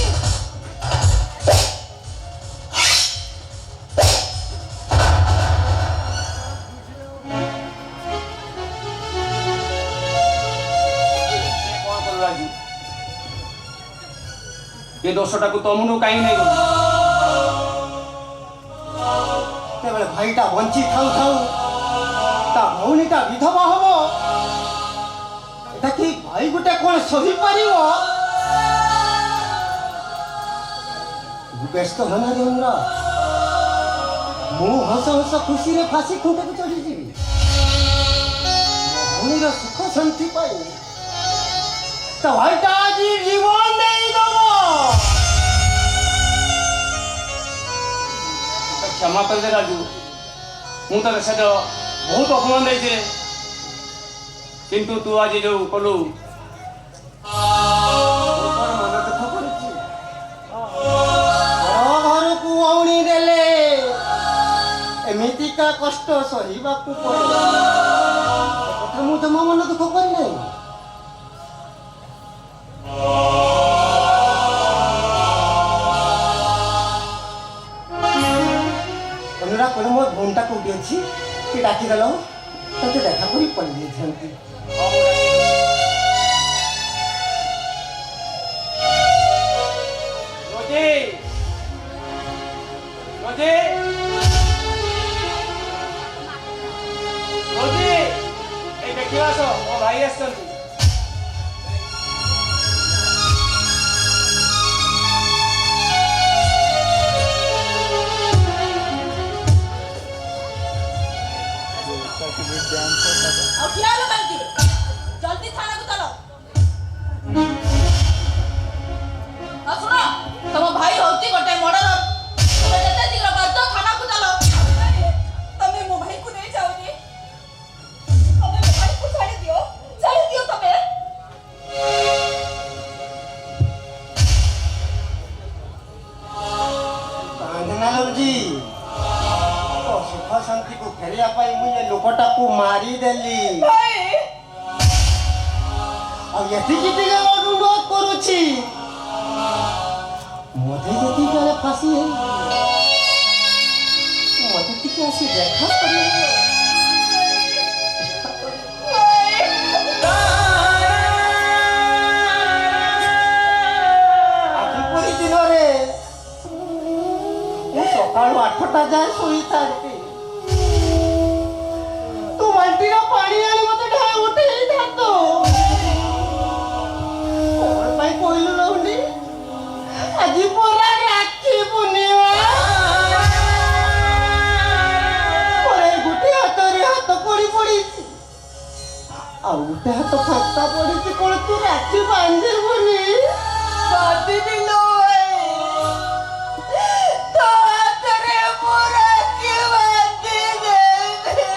ये दोषटा को तमनु काई नै गलो तेबेले भाईटा बंची थाउ थाउ ता भौनीटा विधवा हबो एटा की भाई गुटे कोन सही पारिबो व्यस्त होना रे हमरा मु हस हस खुशी रे फांसी खुंटे को चढ़ी जीवी भौनीर सुख शांति पाई ता भाईटा आज जीवन नहीं दबो क्षमा कर दे राजू मु तो से तो बहुत अपमान देछे किंतु तू आज जो कलु मन दुख करूची घर को औणी देले एमिति का कष्ट सहिबा को पड़े कथा मु जमा मन दुख करी नहीं अनुरा कोन मो भूमटा कोठी अछि कि डाकी देलो तते देखा करी पड़ी जेंती रोजी रोजी रोजी ए देखिवा सो मो भाई आछंती अब क्या लो गलती जल्दी थाना को चलो सुनो तुम भाई होती गोटे मर्डर तुम्हें जते शीघ्र करतो थाना को चलो तमे मो भाई को नहीं जाओगी तमे मो भाई को छाड़ी दियो तमे कांदना जी सुख शांति को फेरिया पाई मुझे लोकटा को मारी देली भाई अब यति किति अनुरोध करूची मते जति गले फांसी है मते टिके आसी देखा करियो आखि पूरी दिन रे मु सकाळ 8टा जाय सोई थाती तू बाल्टीर पानी आनी मते ढाय उठे थातो कोन पाई कोइलु नउनी আজি পুরা রাখি পুনিমা পরে গুটি হাতরে হাত পড়ি পড়িছি আর গুটি হাত ফাঁকা পড়িছি কোন তু রাখি বাঁধিবনি शादी दिलो तो तेरे पूरा की बात दे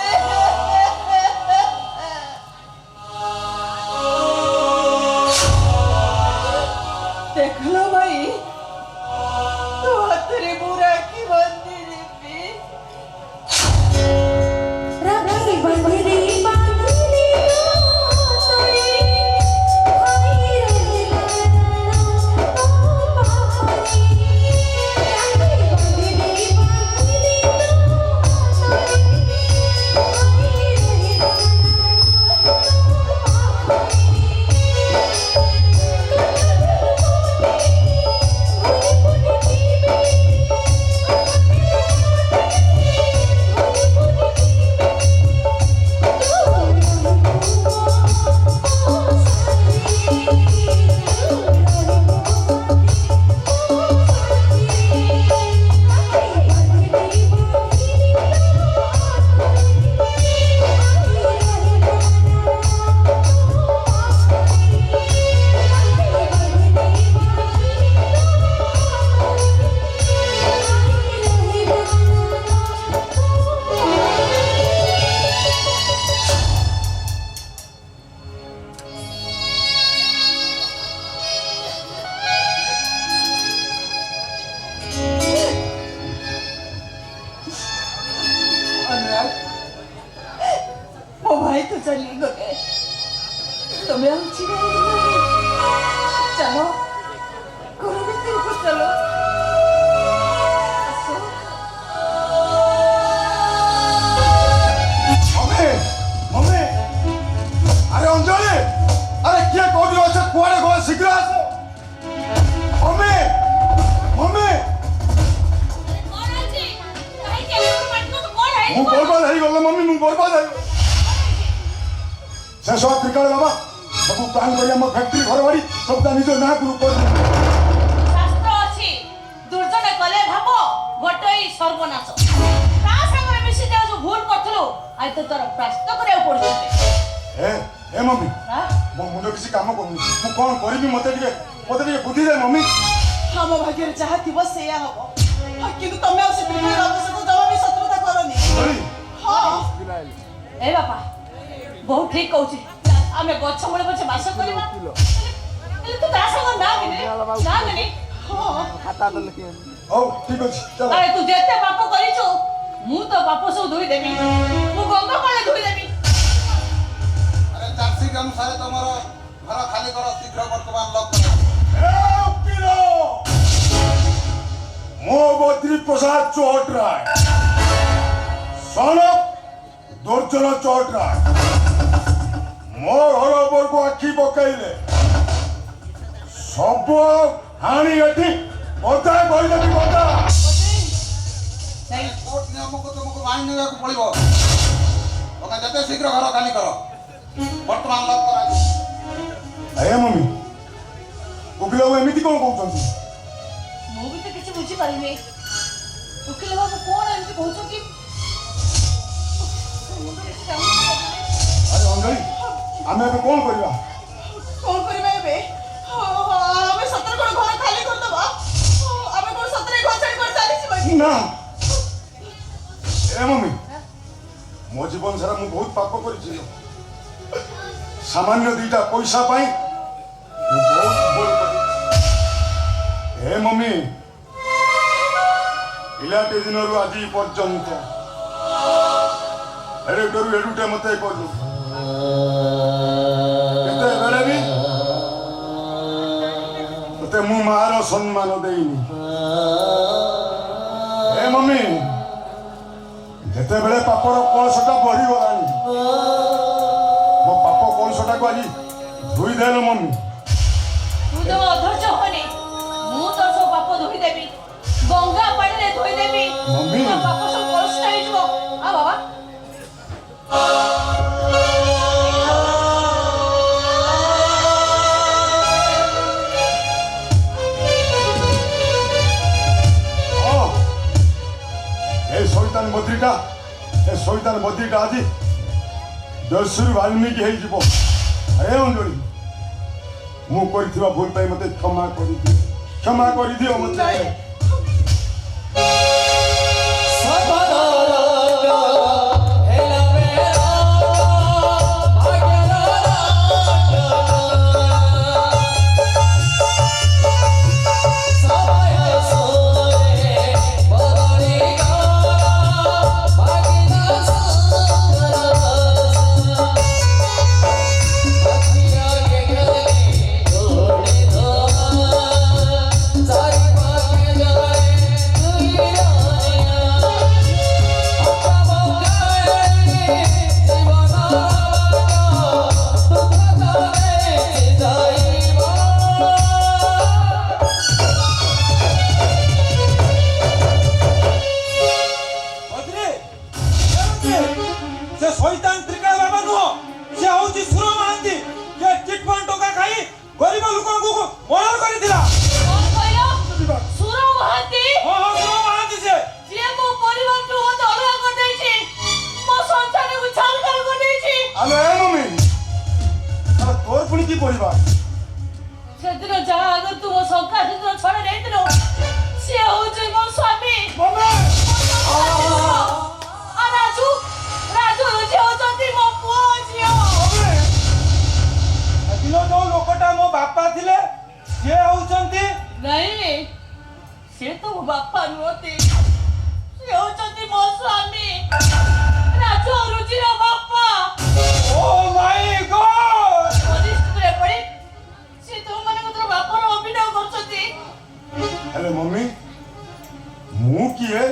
ମୋ ଭାଇ ତ ଚାଲିଗଲେ, ତମେ ଆଉ ଛିଡ଼ା ହେଇଗଲନି। ଚାଲ ଘର ଭିତରକୁ ଚାଲ। मम्मी मम्मी अरे अंजलि अरे किए कोडी আছে কুয়ারে গো শীঘ্র আসো मम्मी मम्मी ମୁଁ ବର୍ବାଦ ହେଇଗଲା ମମ୍ମି ମୁଁ ବର୍ବାଦ ହେଇଗଲା ଶେଷ ତ୍ରିକାଳ ବାବା ସବୁ ପ୍ଲାନ୍ କରି ଆମ ଫ୍ୟାକ୍ଟ୍ରି ଘର ବାଡ଼ି ସବୁ ତା ନିଜ ନାଁ କୁ କରି ଶାସ୍ତ୍ର ଅଛି ଦୁର୍ଜନ କଲେ ଭାବ ଗୋଟେଇ ସର୍ବନାଶ ତା ସାଙ୍ଗରେ ମିଶି ଯାଉ ଯୋଉ ଭୁଲ କରିଥିଲୁ ଆଇ ତ ତୋର ପ୍ରାୟଶ୍ଚିତ୍ତ କରିବାକୁ ପଡୁଛି। ଏ ମମ୍ମି ମୋ ମୁଣ୍ଡ କିଛି କାମ କରୁନି ମୁଁ କ'ଣ କରିବି ମତେ ଟିକେ ବୁଦ୍ଧି ଦେ ମମ୍ମି ଆମ ଭାଗ୍ୟରେ ଯାହା ଥିବ ସେଇଆ ହବ କିନ୍ତୁ ତମେ ଆଉ ସେ ପିଲାର ଅବଶ୍ୟକୁ ଜମା ବି ଶତ୍ରୁତା କରନି। ହଁ ଏ ବାପା ବହୁତ ଠିକ କହୁଛି ଆମେ ଗଛ ମୂଳେ ପଛେ ବାସ କରିବା ହେଲେ ତୁ ତା ସାଙ୍ଗ ନା ନେନି ହଉ ଠିକ ଅଛି ଚାଲ ଆରେ ତୁ ଯେତେ ପାପ କରିଛୁ ମୁଁ ତ ପାପ ସବୁ ଧୋଇ ଦେବି ମୁଁ ଗଙ୍ଗା ପାଣି ଧୋଇ ଦେବି। अरे चार्जशीट अनुसार तुमर घर खाली कर शीघ्र वर्तमान लॉक करो। ମୋ ବଦ୍ରୀ ପ୍ରସାଦ ଚୌଟରାୟ ସନ ଦୁର୍ଜନ ଚୌଟରାୟ ମୋ ଘର ଉପରକୁ ଆଖି ପକାଇଲେ ସବୁ ହାଣି ଏଠି ବଦା କରିଦେବି ବଦା कोर्ट नियम को तुमको मानि नेବାକୁ ପଡିବ ତମେ ଯେତେ ଶୀଘ୍ର ଘର ଖାଲି କର ବର୍ତ୍ତମାନ ଲକ୍ କର। ଆଜ୍ଞା ମମ୍ମି ଉକିଲ ବାବୁ ଏମିତି କ'ଣ କହୁଛନ୍ତି ମୁଁ ବି ତ କିଛି ବୁଝିପାରିନି ଉକିଲ ବାବୁ କଣ ଏମିତି କହୁଛନ୍ତି। ଆରେ ଅଞ୍ଜଳି ଆମେ ଏବେ କ'ଣ କରିବା କଣ କରିବା ଏବେ ଆମେ ସତରେ କଣ ଘର ଖାଲି କରିଦବା ଆମେ କଣ ସତରେ ଘର ଛାଡ଼ି କରି ଚାଲିଯିବା କି? ନା ଏ ମମ୍ମି ମୋ ଜୀବନ ସାରା ମୁଁ ବହୁତ ପାପ କରିଛି ସାମାନ୍ୟ ଦିଟା ପଇସା ପାଇଁ ମୁଁ ବହୁତ ଭୁଲ କରିଛି। ଏ ମମ୍ମି ପିଲାଟି ଦିନରୁ ଆଜି ପର୍ଯ୍ୟନ୍ତ ଏଡ଼ୁଟାରୁ ଏଡ଼ୁଟେ ମତେ କଲୁ କେତେବେଳେ ବି ତତେ ମୁଁ ମାର ସମ୍ମାନ ଦେଇନି। ଏ ମମ୍ମି ଯେତେବେଳେ ପାପର କଳସଟା ବଢିଗଲାଣି ମୋ ପାପ କଳସଟାକୁ ଆଜି ଧୋଇ ଦେଲ ମମ୍ମି। ତୁ ତ ଅଧୈର୍ଯ୍ୟ ହନି ମୁଁ ତୋର ସବୁ ପାପ ଧୋଇ ଦେବି ଗଙ୍ଗା ପାଣିରେ ଧୋଇ ଦେବି ମମ୍ମି। ତୋ ପାପ ସବୁ କଳୁଷିତ ହେଇଯିବ। ଆ ବାବା ଏ ଶୈତାନ ବଦ୍ରୀଟା ଆଜି ଦର୍ଶରୁ ବାଲ୍ମୀକି ହେଇଯିବ। ଏ ଅଞ୍ଜଳି ମୁଁ କରିଥିବା ଭୁଲ ପାଇଁ ମତେ କ୍ଷମା କରିଦିଅ ମତେ। Oh ମନ୍ତ୍ରୀ ସେ ଶୈତାନ ତ୍ରିକାଳ ବାବା ନୁହଁ ସେ ହଉଛି ସୁର ମହାନ୍ତି ଯେ ଚିଟଫଣ୍ଡ ଟଙ୍କା ଖାଇ ଗରିବ ଲୋକଙ୍କୁ ମର୍ଡର କରିଥିଲା। କଣ କହିଲ? ସୁର ମହାନ୍ତି? ହଁ ହଁ ସୁର ମହାନ୍ତି ସେ ଯିଏ ମୋ ପରିବାରଠୁ ମତେ ଅଲଗା କରିଦେଇଛି, ମୋ ସନ୍ତାନକୁ ଛାରଖାର କରିଦେଇଛି। ଆଲୋ ଏ ମମି ଆରେ ତୋର ପୁଣି କି ପରିବାର? ସେଦିନ ଯାହା ଆଗରୁ ତୁ ମୋ ସଂଖ୍ୟା ସେଦିନ ଛଡା ଦେଇଥିଲୁ, ସିଏ ହଉଛି ମୋ ସ୍ୱାମୀ। ମମି ଆଉ ରାଜୁ ଝିଅ ହଉଛନ୍ତି ମୋ ପୁଅ ଝିଅ। ଦିନ ଯୋଉ ଲୋକଟା ମୋ ବାପା ଥିଲେ ସିଏ ହଉଛନ୍ତି ନାଇଁ, ସିଏ ତ ମୋ ବାପା ନୁହନ୍ତି, ସିଏ ହଉଛନ୍ତି ମୋ ସ୍ୱାମୀ ରାଜୁ ଆଉ ରୁଚିର ବାପା। ଓ ମାଇ ଗଡ୍। ପରିସ୍ଥିତିରେ ପଡି ସିଏ ତୁମମାନଙ୍କ ତୋର ବାପାର ଅଭିନୟ କରୁଛନ୍ତି। ହେଲେ ମମି ମୁଁ କିଏ?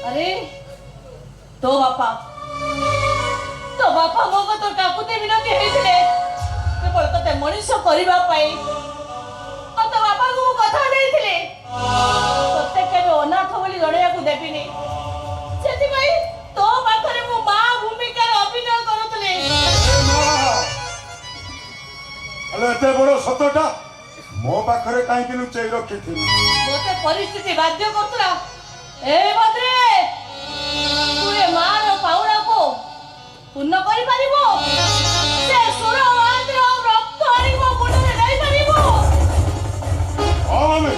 ଆରେ ତୋ ବାପା ମୋ କଥା କାକୁତି ବିନତି ହେଇଥିଲେ କେବଳ ତତେ ମଣିଷ କରିବା ପାଇଁ। ଆଉ ତୋ ବାପାଙ୍କୁ ମୁଁ କଥା ଦେଇଥିଲି ତତେ କେବେ ଅନାଥ ବୋଲି ଜଣେଇବାକୁ ଦେବିନି, ସେଥିପାଇଁ ତୋ ପାଖରେ ମୁଁ ମା ଭୂମିକାରେ ଅଭିନୟ କରୁଥିଲି। ହେଲେ ଏତେ ବଡ ସତଟା ମୋ ପାଖରେ କାହିଁକି ଲୁଚେଇ ରଖିଥିଲି? ମତେ ପରିସ୍ଥିତି ବାଧ୍ୟ କରୁଥିଲା। ଏ ମନ୍ତ୍ରୀ, ତୁ ଏ ମାର ପାଉଣାକୁ ପୂର୍ଣ୍ଣ କରିପାରିବ? ସେ ସୁର ମହାନ୍ତିର ରକ୍ତ ଆଣିବ ମୁଣ୍ଡରେ ନେଇପାରିବ? ହଁ ମମି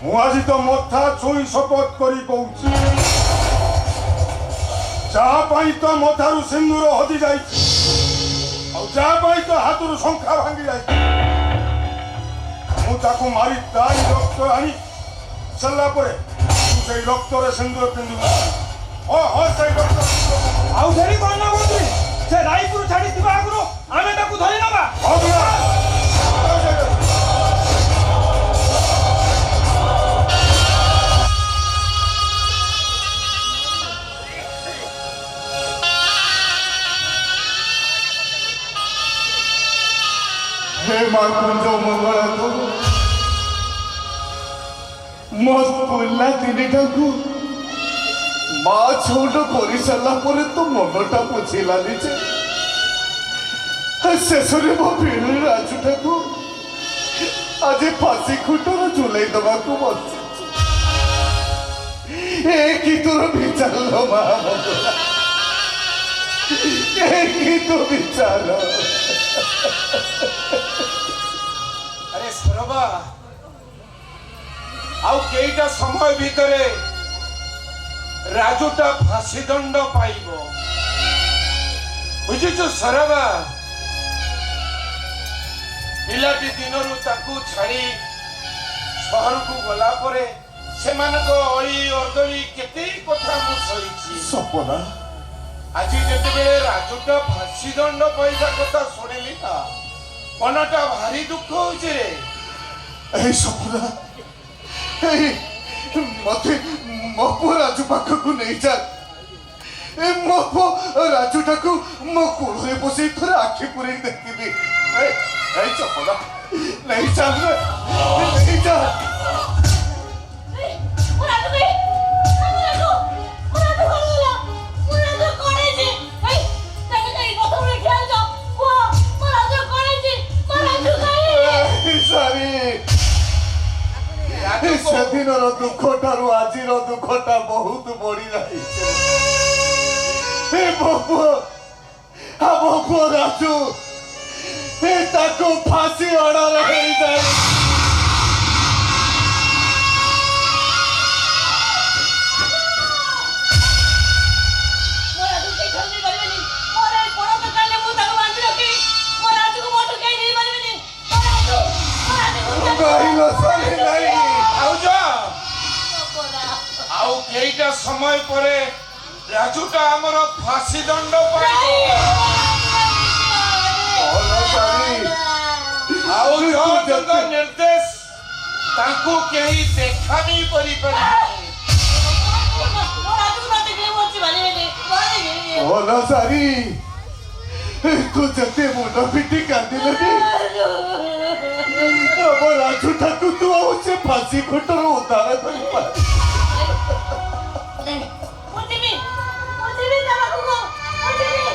ମୁଁ ଆଜି ତ ମଥା ଛୁଇଁ ଶପଥ କରି କହୁଛି, ଯାହା ପାଇଁ ତ ମଥାରୁ ସିନ୍ଦୁର ହଜି ଯାଇଛି ଆଉ ଯାହା ପାଇଁ ତ ହାତରୁ ଶଙ୍ଖା ଭାଙ୍ଗି ଯାଇଛି, ମୁଁ ତାକୁ ମାରି ତାରି ରକ୍ତ ଆଣି ସାରିଲା ପରେ ତୁ ସେଇ ରକ୍ତରେ ସିନ୍ଦୁର ପିନ୍ଧିବୁ। ହଁ ହଁ ସେଇ ରକ୍ତ ଆଉ ଧରି କଣ ନା ମନ୍ତ୍ରୀ ସେ ରାୟପୁର ଛାଡିଥିବା ଆଗରୁ ଆମେ ତାକୁ ଧରି ନବା। ହଁ ବୁଢ଼ା। हे मां कुंज मंगला तो मत पुल्ला दिनटाକୁ ମା ଛୋଟ କରିସାରିଲା ପରେ ତ ମନଟା ବୁଝିଲାନି ଯେ ଶେଷରେ ମୋ ଭିଣୁ ରାଜୁଟାକୁ ଆଜି ଫାଶୀ ଖୁଣ୍ଟରେ ଝୁଲେଇ ଦେବାକୁ ବସିଛି। ଏ କି ତୋର ବିଚାର ମା ମଙ୍ଗଳା, ଏ କି ତୋ ବିଚାର। ଆରେ ସରବା ଆଉ କେଇଟା ସମୟ ଭିତରେ ରାଜୁଟା ଫାଶୀ ଦଣ୍ଡ ପାଇବ, ବୁଝୁଛୁ ସରବା? ପିଲାଟି ଦିନରୁ ତାକୁ ଛାଡ଼ି ସହରକୁ ଗଲା ପରେ ସେମାନଙ୍କ ଅଳି ଅର୍ଦଳି କେତେ କଥା ମୁଁ ସହିଛି। ସପନା ଆଜି ଯେତେବେଳେ ରାଜୁଟା ଫାଶୀ ଦଣ୍ଡ ପାଇବା କଥା ଶୁଣିଲି ନା ମନଟା ଭାରି ଦୁଃଖ ହଉଛି ରେ। এই সপনা এই মতে ମୋ ପୁଅ ରାଜୁ ପାଖକୁ ନେଇଯା। ମୋ ପୁଅ ରାଜୁଟାକୁ ମୋ କୋଳରେ ବସେଇ ଥରେ ଆଖି ପୁରେଇ ଦେଖିବି। এই ସପନା ନେଇଯା ନେଇଯା। ସେଦିନର ଦୁଃଖଠାରୁ ଆଜିର ଦୁଃଖଟା ବହୁତ ବଢି ଯାଇଛି। ମୋ ପୁଅ ରାଜୁ ତାକୁ ଫାଶୀ ଅର୍ଡର ହେଇଯାଏ। ଆଉ କେଇଟା ସମୟ ପରେ ରାଜୁଟା ଆମର ଫାଶୀ ଦଣ୍ଡ ପାଇବ। ଆଉ ଜଜଙ୍କ ନିର୍ଦ୍ଦେଶ ତାଙ୍କୁ କେହି ଦେଖା ବି କରିପାରିବେନି। ସାରି ତୁ ଯେତେ ମୁଣ୍ଡ ପିଟି କାନ୍ଦିଲେ ବି ଆମ ରାଜୁଟାକୁ ତୁ ଆଉ ସେ ଫାଶୀ ଖୁଣ୍ଟରୁ ଉଦ୍ଧାର କରିପାରିବୁ। ତା ପାଖକୁ ମୁଁ ଯିବି।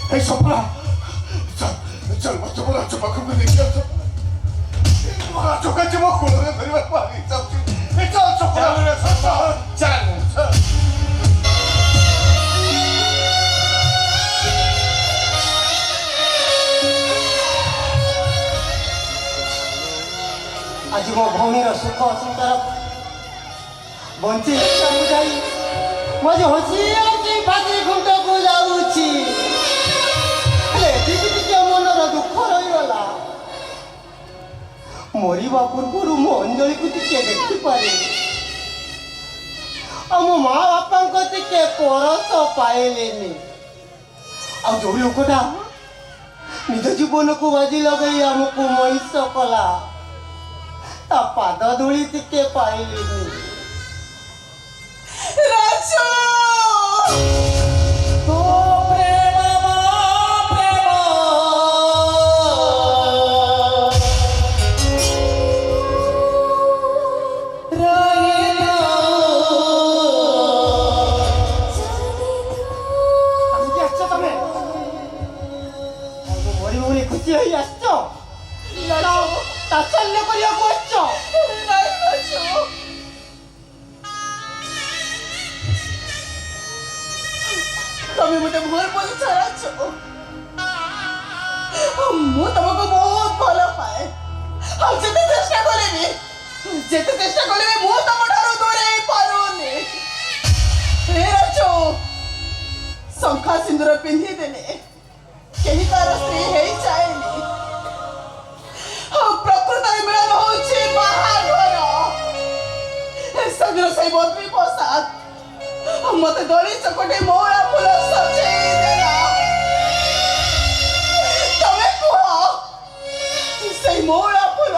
Hey, sopra! चल मत बोला चुपा को नहीं किया तो बोला चुका चुपा को ले मेरी बात मारी सब चीज चल चुपा चल आज मो भौणीर सुख सुंदर बंची बुझाई मज हसी हसी फाजी खुंट को जाऊची हेले टिके मनर दुख रहीगला मरिबा पूर्व मो अंजलि को टिके देखी पारे मो माँ बापा को टिके परस पाइलेनी आ जो लोकटा निज जीवन को बाजी लगे आमको मनीष कला ता पाद धूली टिके पाइलेनी राजू तो प्रेम प्रेम आमके आछो तमे मरी मरी खुशी होई आछो लड़ाओ ताचल्य करिया कोछो नहीं राजू तमे मुझे भूल बोल छाड़ाछो मु तुमको बहुत भल पाए हम जेते चेष्टा करेबी मु तुम ठारू दूरे पारुनी हे राजू शंखा सिंदूर पिंधि देने केही तार स्त्री हेई चाहेनी प्रकृत मिलन होची बाहाघर सगरो सही बदली पोशाक मत दड़ी चकोटे मौला फूल सजेई देला तमे कुह सही मौला फूल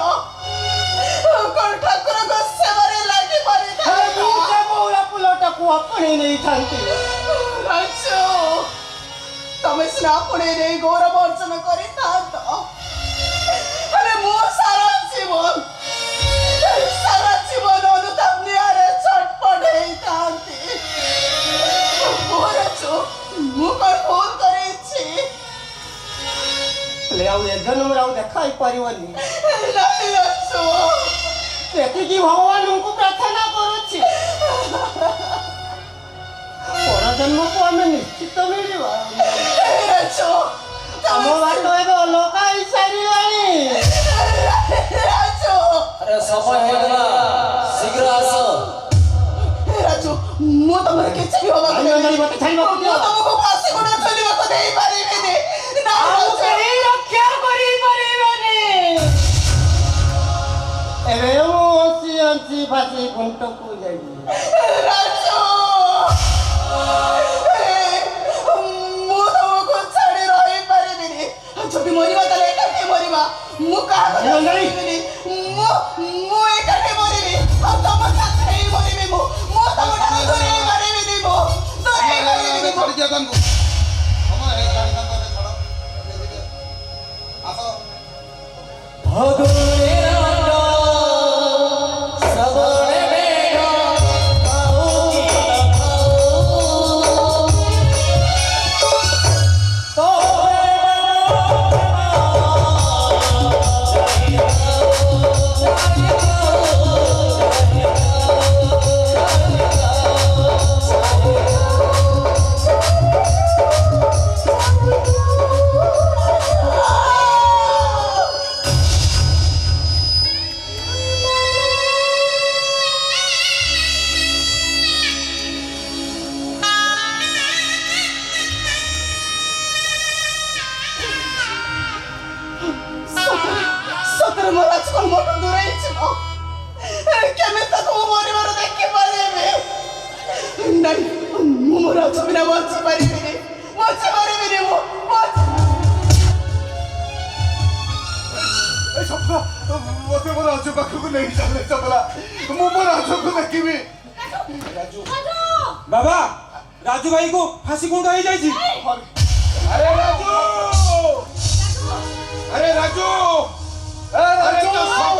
कोन ठाकुर को सेवारे लागी पारे अरे मुझे मौला पुलोटा को अपने नहीं थांती राजू तमे सिना अपने नहीं गौरव अर्जन करी थांत अरे मो सारा जीवन अनुताप निहारे छटपट हेई थांती मु कौन फोन करेछि ले आउ ए जन्म राउ देखाई परिवनी नहीं राजू देखि कि भगवान को प्रार्थना करूछि पर जन्म को हमें निश्चित मिलिबा राजू हम बात एबे लोकाई सारिलानी राजू अरे समय हो गला शीघ्र आस राजू मु तमरे किछि भी होबा আমি অঞ্জলি মতে ছাড়িবা मु तुमको फांसी गुण चलिबा को देई पारिबिनी ना ଆଉ କେହି ରକ୍ଷା କରିପାରିବେନି ଏବେ ମୁଁ ହସି ହସି ଫାସି ଘୁଣ୍ଟକୁ ଯାଇବି राजू मु तुमको छाड़ी रही पारिबिनी छोटी मरिबा तले एकाठी मरिबा मु कहा ଅଞ୍ଜଳି मु एकाठी मरिबी और तुम साथे ही मरिबी मु तुम ठारू दूरे मरिबिनी मु दूरे मरिबिनी छोड़ दिया तनको हम ए गाड़ी तनको छोड़ आसो भगोरे राजा सबने बेटा तो सतर मोरा छल मोट दूरे छिलो केमे तक मु मरिबार देखि पारेबे नहीं मु मोरा छबिना बच पारिबिनी मु ए सपना मते बोला चुपा को नहीं चले चला मु बोला चुपा देखिबी राजू बाबा राजू भाई को फांसी गुंडा हो जाइछि अरे राजू अरे राजू अरे तो सब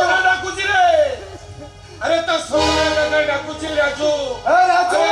अरे तो सोना दादा डाकुची राजू ए राजू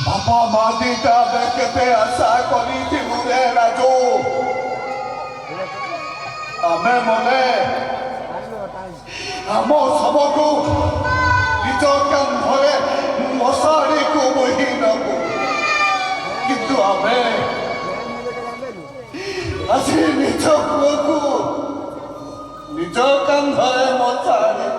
बापा मातीटा देखते आशा करिथिलु रे राजू आमे मने आम सबको निज कांधरे मशाड़ी को बोही नबु किंतु आमे আজি निज पुओ निज कांधरे मशाड़ी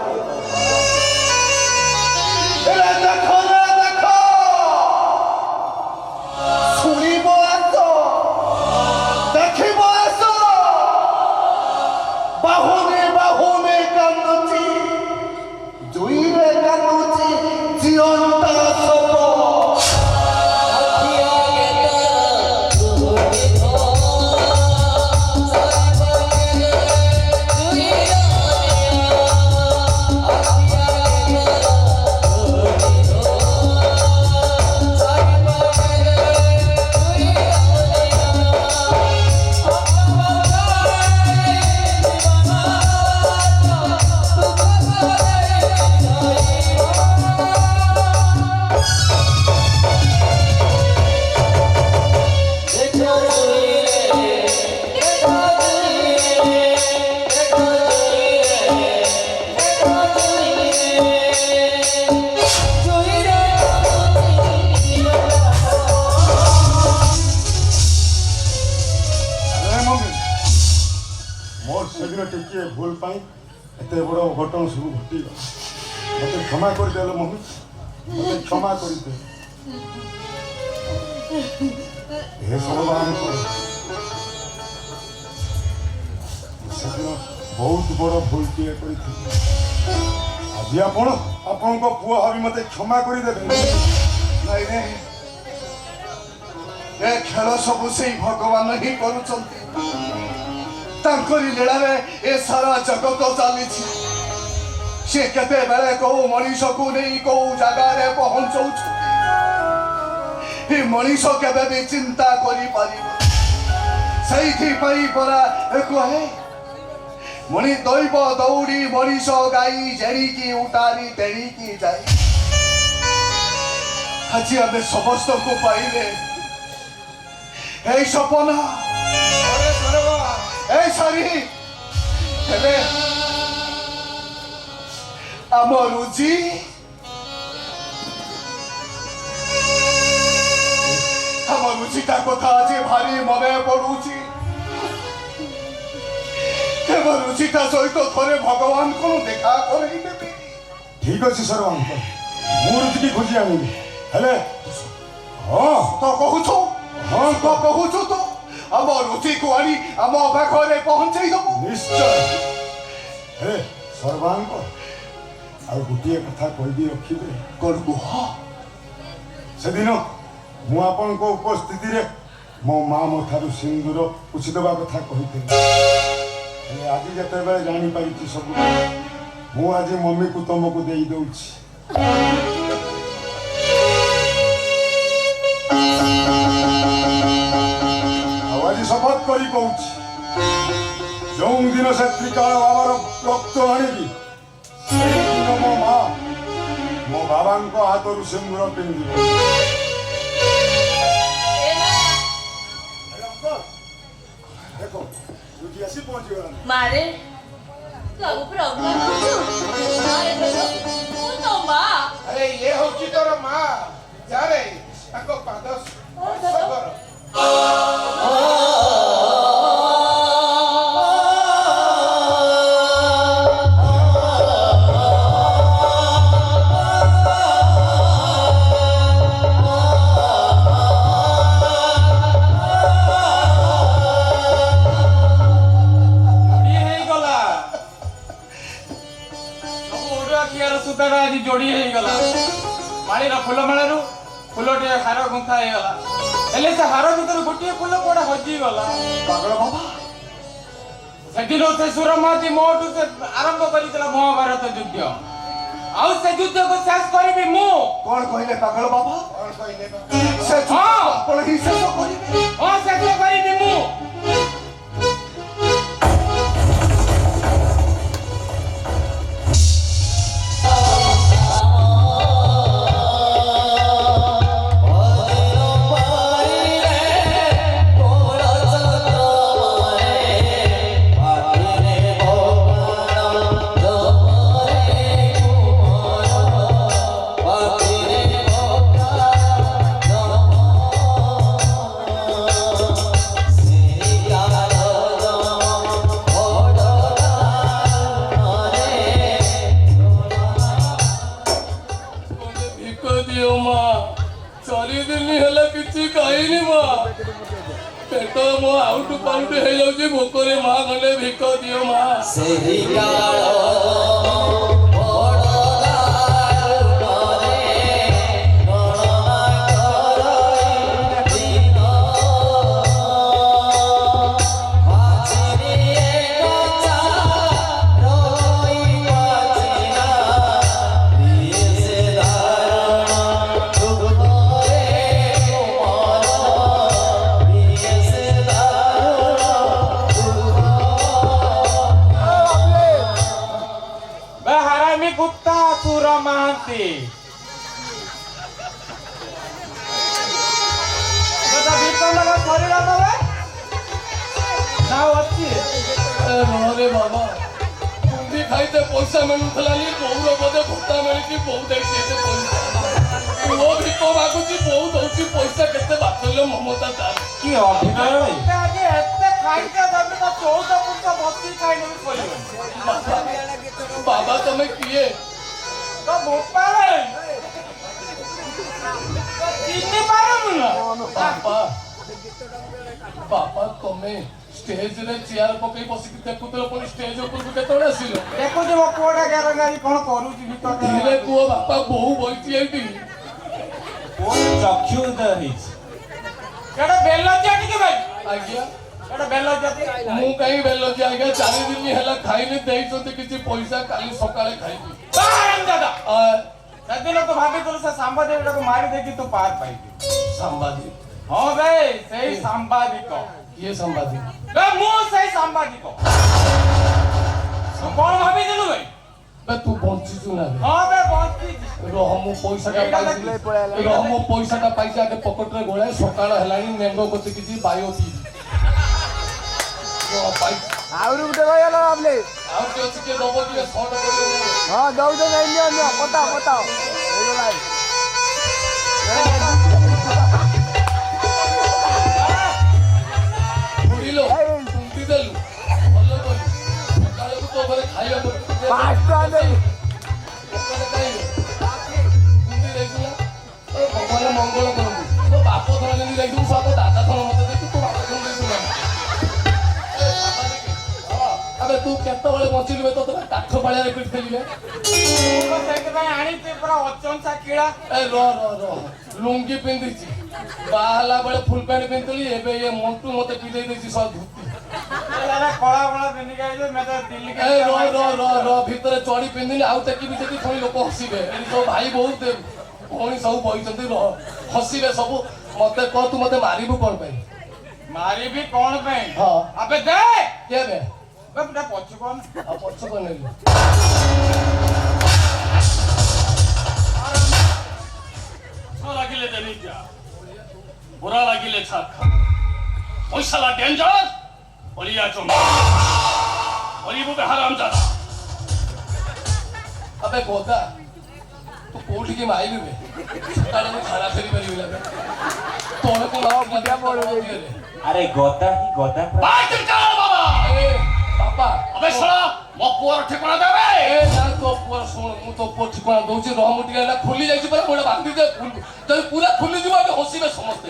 टिके भूल पाई एत बड़ घटना सब घटी मत क्षमा कर दे मम्मी मत क्षमा कर दे हे सर्वान बहुत बड़ भूल किए आज आपण पुआ भावी मत क्षमा कर दे नहीं रे ए खेल सब से भगवान ही करुचंती तांकरी लीला में ए सारा जगत चली से केते बेले को मनीष को नहीं को जगह रे पहुंचौ हे मनीष केबे भी चिंता करी पारी सही पई परा कहे मणि दैव दौड़ी मनीष गाई जेरी की उतारी तेरी की जाई आज आम समस्त को पाइले ए सपना ए सारी हेले आम रुचि आम रुचिता कथा आज भारी मन पड़ुची रुचिता सहित थोड़े भगवान को देखा कर ठीक अच्छे सर मु रुचि खोजी आनी हेले हाँ तो कहूँ हाँ तो कहूँ तो आम रुचि को आनी आम पाखे पहुंचे निश्चय हे सर्वांग आ गोटे कथा कही रखिए कौन कुह ସେଦିନ ମୁଁ ଆପଣଙ୍କ ଉପସ୍ଥିତିରେ ମୋ ମା ମୋ ଠାରୁ ସିନ୍ଦୁର ଉଛିଦେବା କଥା କହିଥିଲି। ହେଲେ ଆଜି ଯେତେବେଳେ ଜାଣିପାରିଛି ସବୁ ମୁଁ ଆଜି ମମିକୁ ତମକୁ ଦେଇ ଦଉଛି। ଆଉ ଆଜି ଶପଥ କରି କହୁଛି ଯେଉଁଦିନ ସେ ତ୍ରିକାଳ ବାବାର ରକ୍ତ ଆଣିବି ସେଇଦିନ ମୋ ମା ମୋ ବାବାଙ୍କ ହାତରୁ ସିନ୍ଦୁର ପିନ୍ଧିବ। ଦେଖ ଲୁଚି ଆସି ପହଞ୍ଚିଗଲାଣି। ମାରେ ସବୁ ପ୍ରଭୁ ମାରେ ମୁଁ ତ ମା। ଆରେ ଇଏ ହଉଛି ତୋର ମା। ଯାରେ ତାଙ୍କ ପାଦ ସ୍ପର୍ଶ କର। ସୂତାଟା ଆଜି ଯୋଡ଼ି ହେଇଗଲା। ମାଳିର ଫୁଲମାଳାରୁ ଫୁଲଟିଏ ହାର ଗୁନ୍ଥା ହେଇଗଲା। ହେଲେ ସେ ହାର ଭିତରୁ ଗୋଟିଏ ଫୁଲ କୁଆଡ଼େ ହଜିଗଲା। ପାଗଳ ବାବା ସେଦିନ ସେ ସୁର ମହାନ୍ତି ମୋଠୁ ସେ ଆରମ୍ଭ କରିଥିଲା ମହାଭାରତ ଯୁଦ୍ଧ। ଆଉ ସେ ଯୁଦ୍ଧକୁ ଶେଷ କରିବି ମୁଁ। କଣ କହିଲେ ପାଗଳ ବାବା? କଣ କହିଲେ ବା? ସେ ଆପଣ ହିଁ ଶେଷ କରିବେ। ହଁ ଶେଷ କରିବି ମୁଁ। पेट मो आउट पाउट हो जाऊँ भोकरे माँ गले भिक दियो कुत्ता सुर महांती बाबा बुंदी खाइते पैसा मिलूला बोर बोधे भत्ता मिली बो पैसा पुओ भिक मागुची बो दौर पैसा केते बातल ममता तार कि बाबा तुम्हें किए तो बापा बापा तुम्हें स्टेज रे चेयर पकई बसिक देखुतल पुणी स्टेज ऊपर केतळे आसिलो देखो जे पुओटा गार गाई कोन करूची भीतर धीरे पुओ बापा बहु बइची एठी ओ चक्षु उदय हिच केडा बेल्लो जाटी के भाई आज्ञा एटा बेल्लो जाती मु कहीं बेल्लो जा आज्ञा 4 दिन हेला खाइले देइछोते किछि पैसा काली सकाळे खाइबी बारम दादा सदिन तो भाभी तो से संवादिक को मारी देखी तो पार पाई संवादिक हां बे सही संवादिक ये संवादिक बे मु सही संवादिक कौन भाभी दिलु भाई बे तू बंची छु ना हां बे बंची रहमु पैसाटा पाइसा के पॉकेट रे गोळे सकाळ हेलानी मेंगो कोते किछि बायो पी तो पाइ आउरु गुटे गयला आपले आउ के अछि के दबो के शॉर्ट कर हां दउ दे नहीं पता पता एगो लाई बुझिलो कुंती देलु भलो कर सकाळ को तो घरे खाइबा को 5 टा दे कुंती देखुला ए भगवान मंगल करबु तो बाप धरा जनी देखु सब दादा धरा मते देखु तो बाप धरा देखु अबे तू केते बळे बचिलबे तो तोरा काठ पाळिया रे पिट देलिबे ଆଣିଛି ପୁରା ଅଚଞ୍ଚା କିଳା ଏ ର ଲୁଙ୍ଗି ପିନ୍ଧିଛି ବାହାହେଲା ବେଳେ ଫୁଲ ପ୍ୟାଣ୍ଟ ପିନ୍ଧୁଥିଲି ଏବେ ଇଏ ମଣ୍ଟୁ ମତେ ପିନ୍ଧେଇ ଦେଇଛି ସବ ଧୋତି କଳା କଳା ପିନ୍ଧିକି ଆଇଲେ ମତେ ଦିଲ୍ଲୀ ଏ ର ଭିତରେ ଚଢି ପିନ୍ଧିନି ଆଉ ଟେକିବି ଟେକି ପୁଣି ଲୋକ ହସିବେ ଏଠି ସବୁ ଭାଇ ବହୁତ ଭଉଣୀ ସବୁ ବହିଛନ୍ତି ହସିବେ ସବୁ ମତେ କହ ତୁ ମତେ ମାରିବୁ କଣ ପାଇଁ ମାରିବି କଣ ପାଇଁ ହଁ ଆବେ ଦେ କେବେ ପଛୁ କଣ ଆଉ ପଛକୁ ନେଲି লাগিলে দেনি যা বুড়া লাগিলে ছাড় খা ওই শালা ডেঞ্জার বলিয়া জমা বলিবুবে হারাম জাদা আবে গোদা তু কোউঠিকি মাইলু বে সকালে ମୁଁ ଖାନା ଫେରି ପାରିବି ନା ତୋର କଣ ବୁଝା ପଡୁନି আরে গদা কি গদা ভাই তুই কার বাবা ଏ ବାପା আবে শালা ମୋ ପୁଅର ଠିକଣା ଦେବେ ଏ ନା ତୋ ପୁଅ ଶୁଣ ମୁଁ ତୋ ପୁଅ ଠିକଣା ଦଉଛି ରହ ମୁଁ ଟିକେ ହେଲା ଖୋଲି ଯାଇଛି ପରା ମୁଁ ବାନ୍ଧି ଦେ ଯଦି ପୁରା ଖୋଲିଯିବ ଆମେ ହସିବେ ସମସ୍ତେ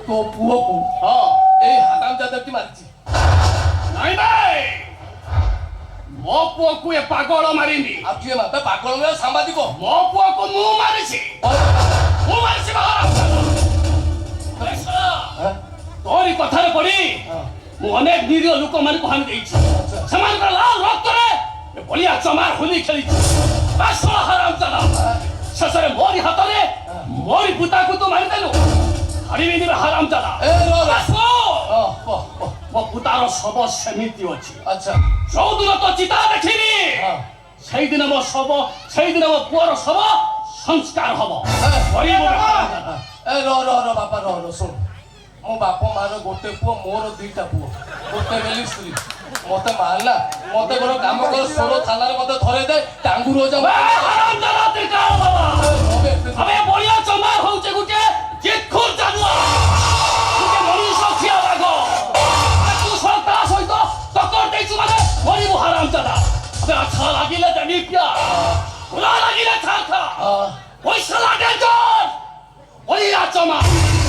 ତୋ ପୁଅକୁ ହଁ ଏଇ ହାରାମ ଜାଦାଟି ମାରିଛି ନାଇଁ ଭାଇ ମୋ ପୁଅକୁ ଏ ପାଗଳ ମାରିନି ଆଉ କିଏ ମାତେ ପାଗଳ ନୁହେଁ ସାମ୍ବାଦିକ ମୋ ପୁଅକୁ ମୁଁ ମାରିଛି ମୁଁ ମାରିଛି ହାରାମ ଜାଦା ଆରେ শালা ତୋରି କଥାରେ ପଡି ମୁଁ ଅନେକ ନିରୀହ ଲୋକମାନଙ୍କୁ ହାନି ଦେଇଛି ସେମାନଙ୍କ ଲାଲ ରକ୍ତରେ ଏ ବଳିଆ ଚମାର ହୋଲି ଖେଳିଛି ହାରାମ ଜାଦା ଶେଷରେ ମୋରି ହାତରେ ମୋରି ପୁତାକୁ ତୁ ମାରିଦେଲୁ ହାରିବିନି ହାରାମ ଜାଦା ଏ ର ମୋ ପୁତାର ଶବ ସେମିତି ଅଛି ଆଚ୍ଛା ଯୋଉଦିନ ତ ଚିତା ଦେଖିନି ହଁ ସେଇଦିନ ମୋ ପୁଅର ଶବ ସଂସ୍କାର ହବ ଗରିବ ଏ ର ବାପା ର ଶୁଣ ମୋ ବାପ ମାର ଗୋଟେ ପୁଅ ମୋର ଦିଟା ପୁଅ ଗୋଟେ ବେଲି ସ୍ତ୍ରୀ ମତେ ମାରିଲା ମତେ ଗୋଟେ କାମ କର ସୋର ଥାନାରେ ମତେ ଧରେଇ ଦେ ଟାଙ୍ଗୁର ଆମେ ବଳିଆ ଚମାର ହଉଛେ ଗୋଟେ ଜିତଖୁର ଜାନୁଆ ଗୋଟେ ମଣିଷ ଖିଆ ବାଘ ତୁ ତା ସହିତ ଟକ୍କର ଦେଇଛୁ ମାନେ ମରିବୁ ହାରାମ ଜାଦା ଏବେ ଆଚ୍ଛା ଲାଗିଲେ ଦେବି ପ୍ୟାର ଖୁଲା ଲାଗିଲେ ଖା ଖା ପଇସା ଲାଗେ ଜୋର ବଳିଆ ଚମାର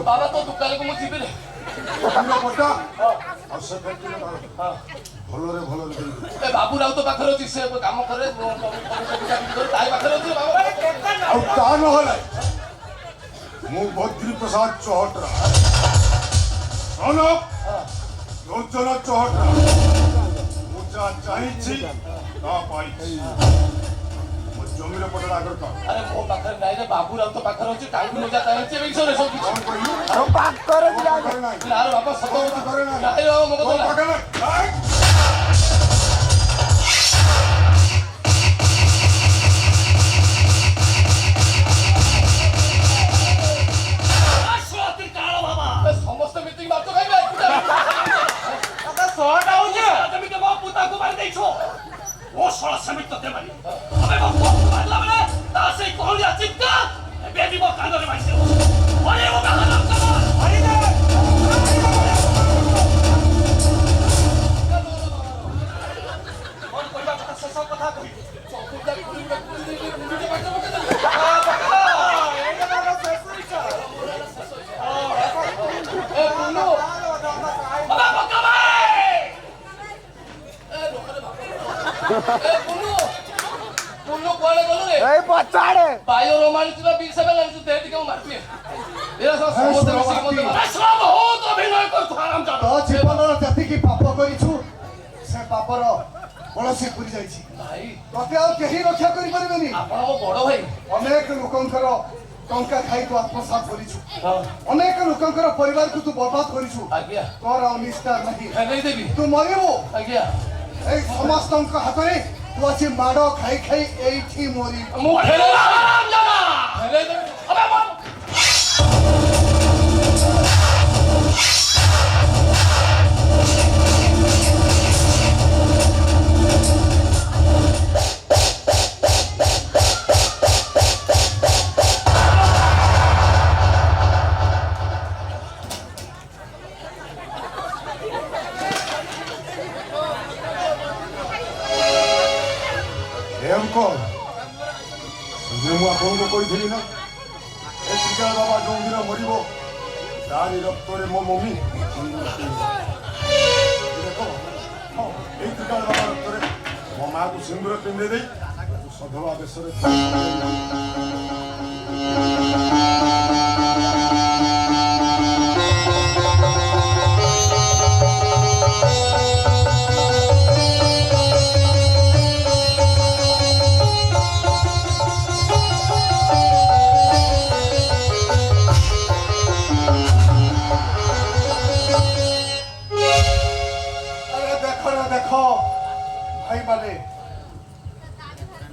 ବାବା ତୋ ଦୋକାନକୁ ମୁଁ ଯିବି ରେ ଏ ବାବୁ ରାଉତ ପାଖରେ ଅଛି ସେ କାମ କରେ ତାରି ପାଖରେ ଅଛି ଆଉ ତା ନହେଲେ ମୁଁ ବଦ୍ରୀ ପ୍ରସାଦ ଚହଟରା ସନ ଲୋଚନ ଚହଟରା ମୁଁ ଯାହା ଚାହିଁଛି ତାହା ପାଇଛି ମୋ ଜମିର ପଟରେ ଆଗର କାମ ଆରେ ମୋ ପାଖରେ ନାଇଁ ରେ ବାବୁ ରାଉତ ପାଖରେ ଅଛି ଟାଙ୍ଗୁ ଲଜା ଚାହିଁଛି ଏ ବିଷୟରେ ସବୁ କିଛି କଣ କହିଲୁ ନା ରେ ବାପା ସତ କଥା କରେ ନାହିଁ ନାଇଁ ରେ ବାବା ମୋ କଥା ପାଖରେ ନାହିଁ ସମସ୍ତେ ମିଟିଂ ମାତ୍ର ଖାଇବେ ଶହଟା ହଉଛି ଯେମିତି ମୋ ପୁତାକୁ ମାରି ଦେଇଛୁ ଓ ଶଳା ସେମିତି ତତେ ମାରି ଆମେ ମୋ ପୁଅକୁ ମାରିଲା ବେଳେ ତା ସେଇ କହଳିଆ ଚିତ୍କା ଏବେ ବି ମୋ କାନରେ ମାରିଛି ଶେଷ କଥା କହିବି ବାୟୁ ରୋମାଣିଛି ବା ବି ସେବେ ଜାଣିଛୁ ଦେହ ଟିକେ ମାରିବେ ଏରା ସମସ୍ତେ ମିଶିକି ମତେ ବହୁତ ଅଭିନୟ କରୁଛୁ ଆରାମ ତୋ ଜୀବନର ଯେତିକି ପାପ କରିଛୁ ସେ ପାପର କୌଣସି ପୁରି ଯାଇଛି ଭାଇ ତତେ ଆଉ କେହି ରକ୍ଷା କରିପାରିବେନି ଆପଣ ମୋ ବଡ ଭାଇ ଅନେକ ଲୋକଙ୍କର ଟଙ୍କା ଖାଇ ତୁ ଆତ୍ମସାତ କରିଛୁ ଅନେକ ଲୋକଙ୍କର ପରିବାରକୁ ତୁ ବର୍ବାଦ କରିଛୁ ଆଜ୍ଞା ତୋର ଆଉ ନିଷ୍ଠା ନାହିଁ ଫେରେଇ ଦେବି ତୁ ମରିବୁ ଆଜ୍ଞା এই ସମସ୍ତଙ୍କ ହାତରେ ତୁ ଆସି ମାଡ଼ ଖାଇ ଖାଇ ଏଇଠି ମରି ମୁଁ ଫେରେ ଫେରେ ଅବେ ମର ହେ ଅଙ୍କଲ ସେଦିନ ମୁଁ ଆପଣଙ୍କୁ କହିଥିଲି ନା ଏ ତ୍ରିକାଳ ବାବା ଯୋଉଦିନ ମରିବ ତାରି ରକ୍ତରେ ମୋ ମମି ଦେଖ ହଁ ଏଇ ତ୍ରିକାଳ ବାବା ରକ୍ତରେ ମୋ ମାଆକୁ ସିନ୍ଦୁର ପିନ୍ଧେଇ ଦେଇ ସଧବା ବେଶରେ ଦେଖ ଭାଇମାନେ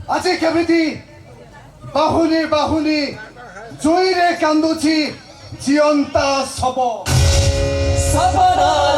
ଆଜି କେମିତି ବାହୁନି ବାହୁନି ଜୁଇରେ କାନ୍ଦୁଛି ଜିଅନ୍ତା ଶବ ସପନା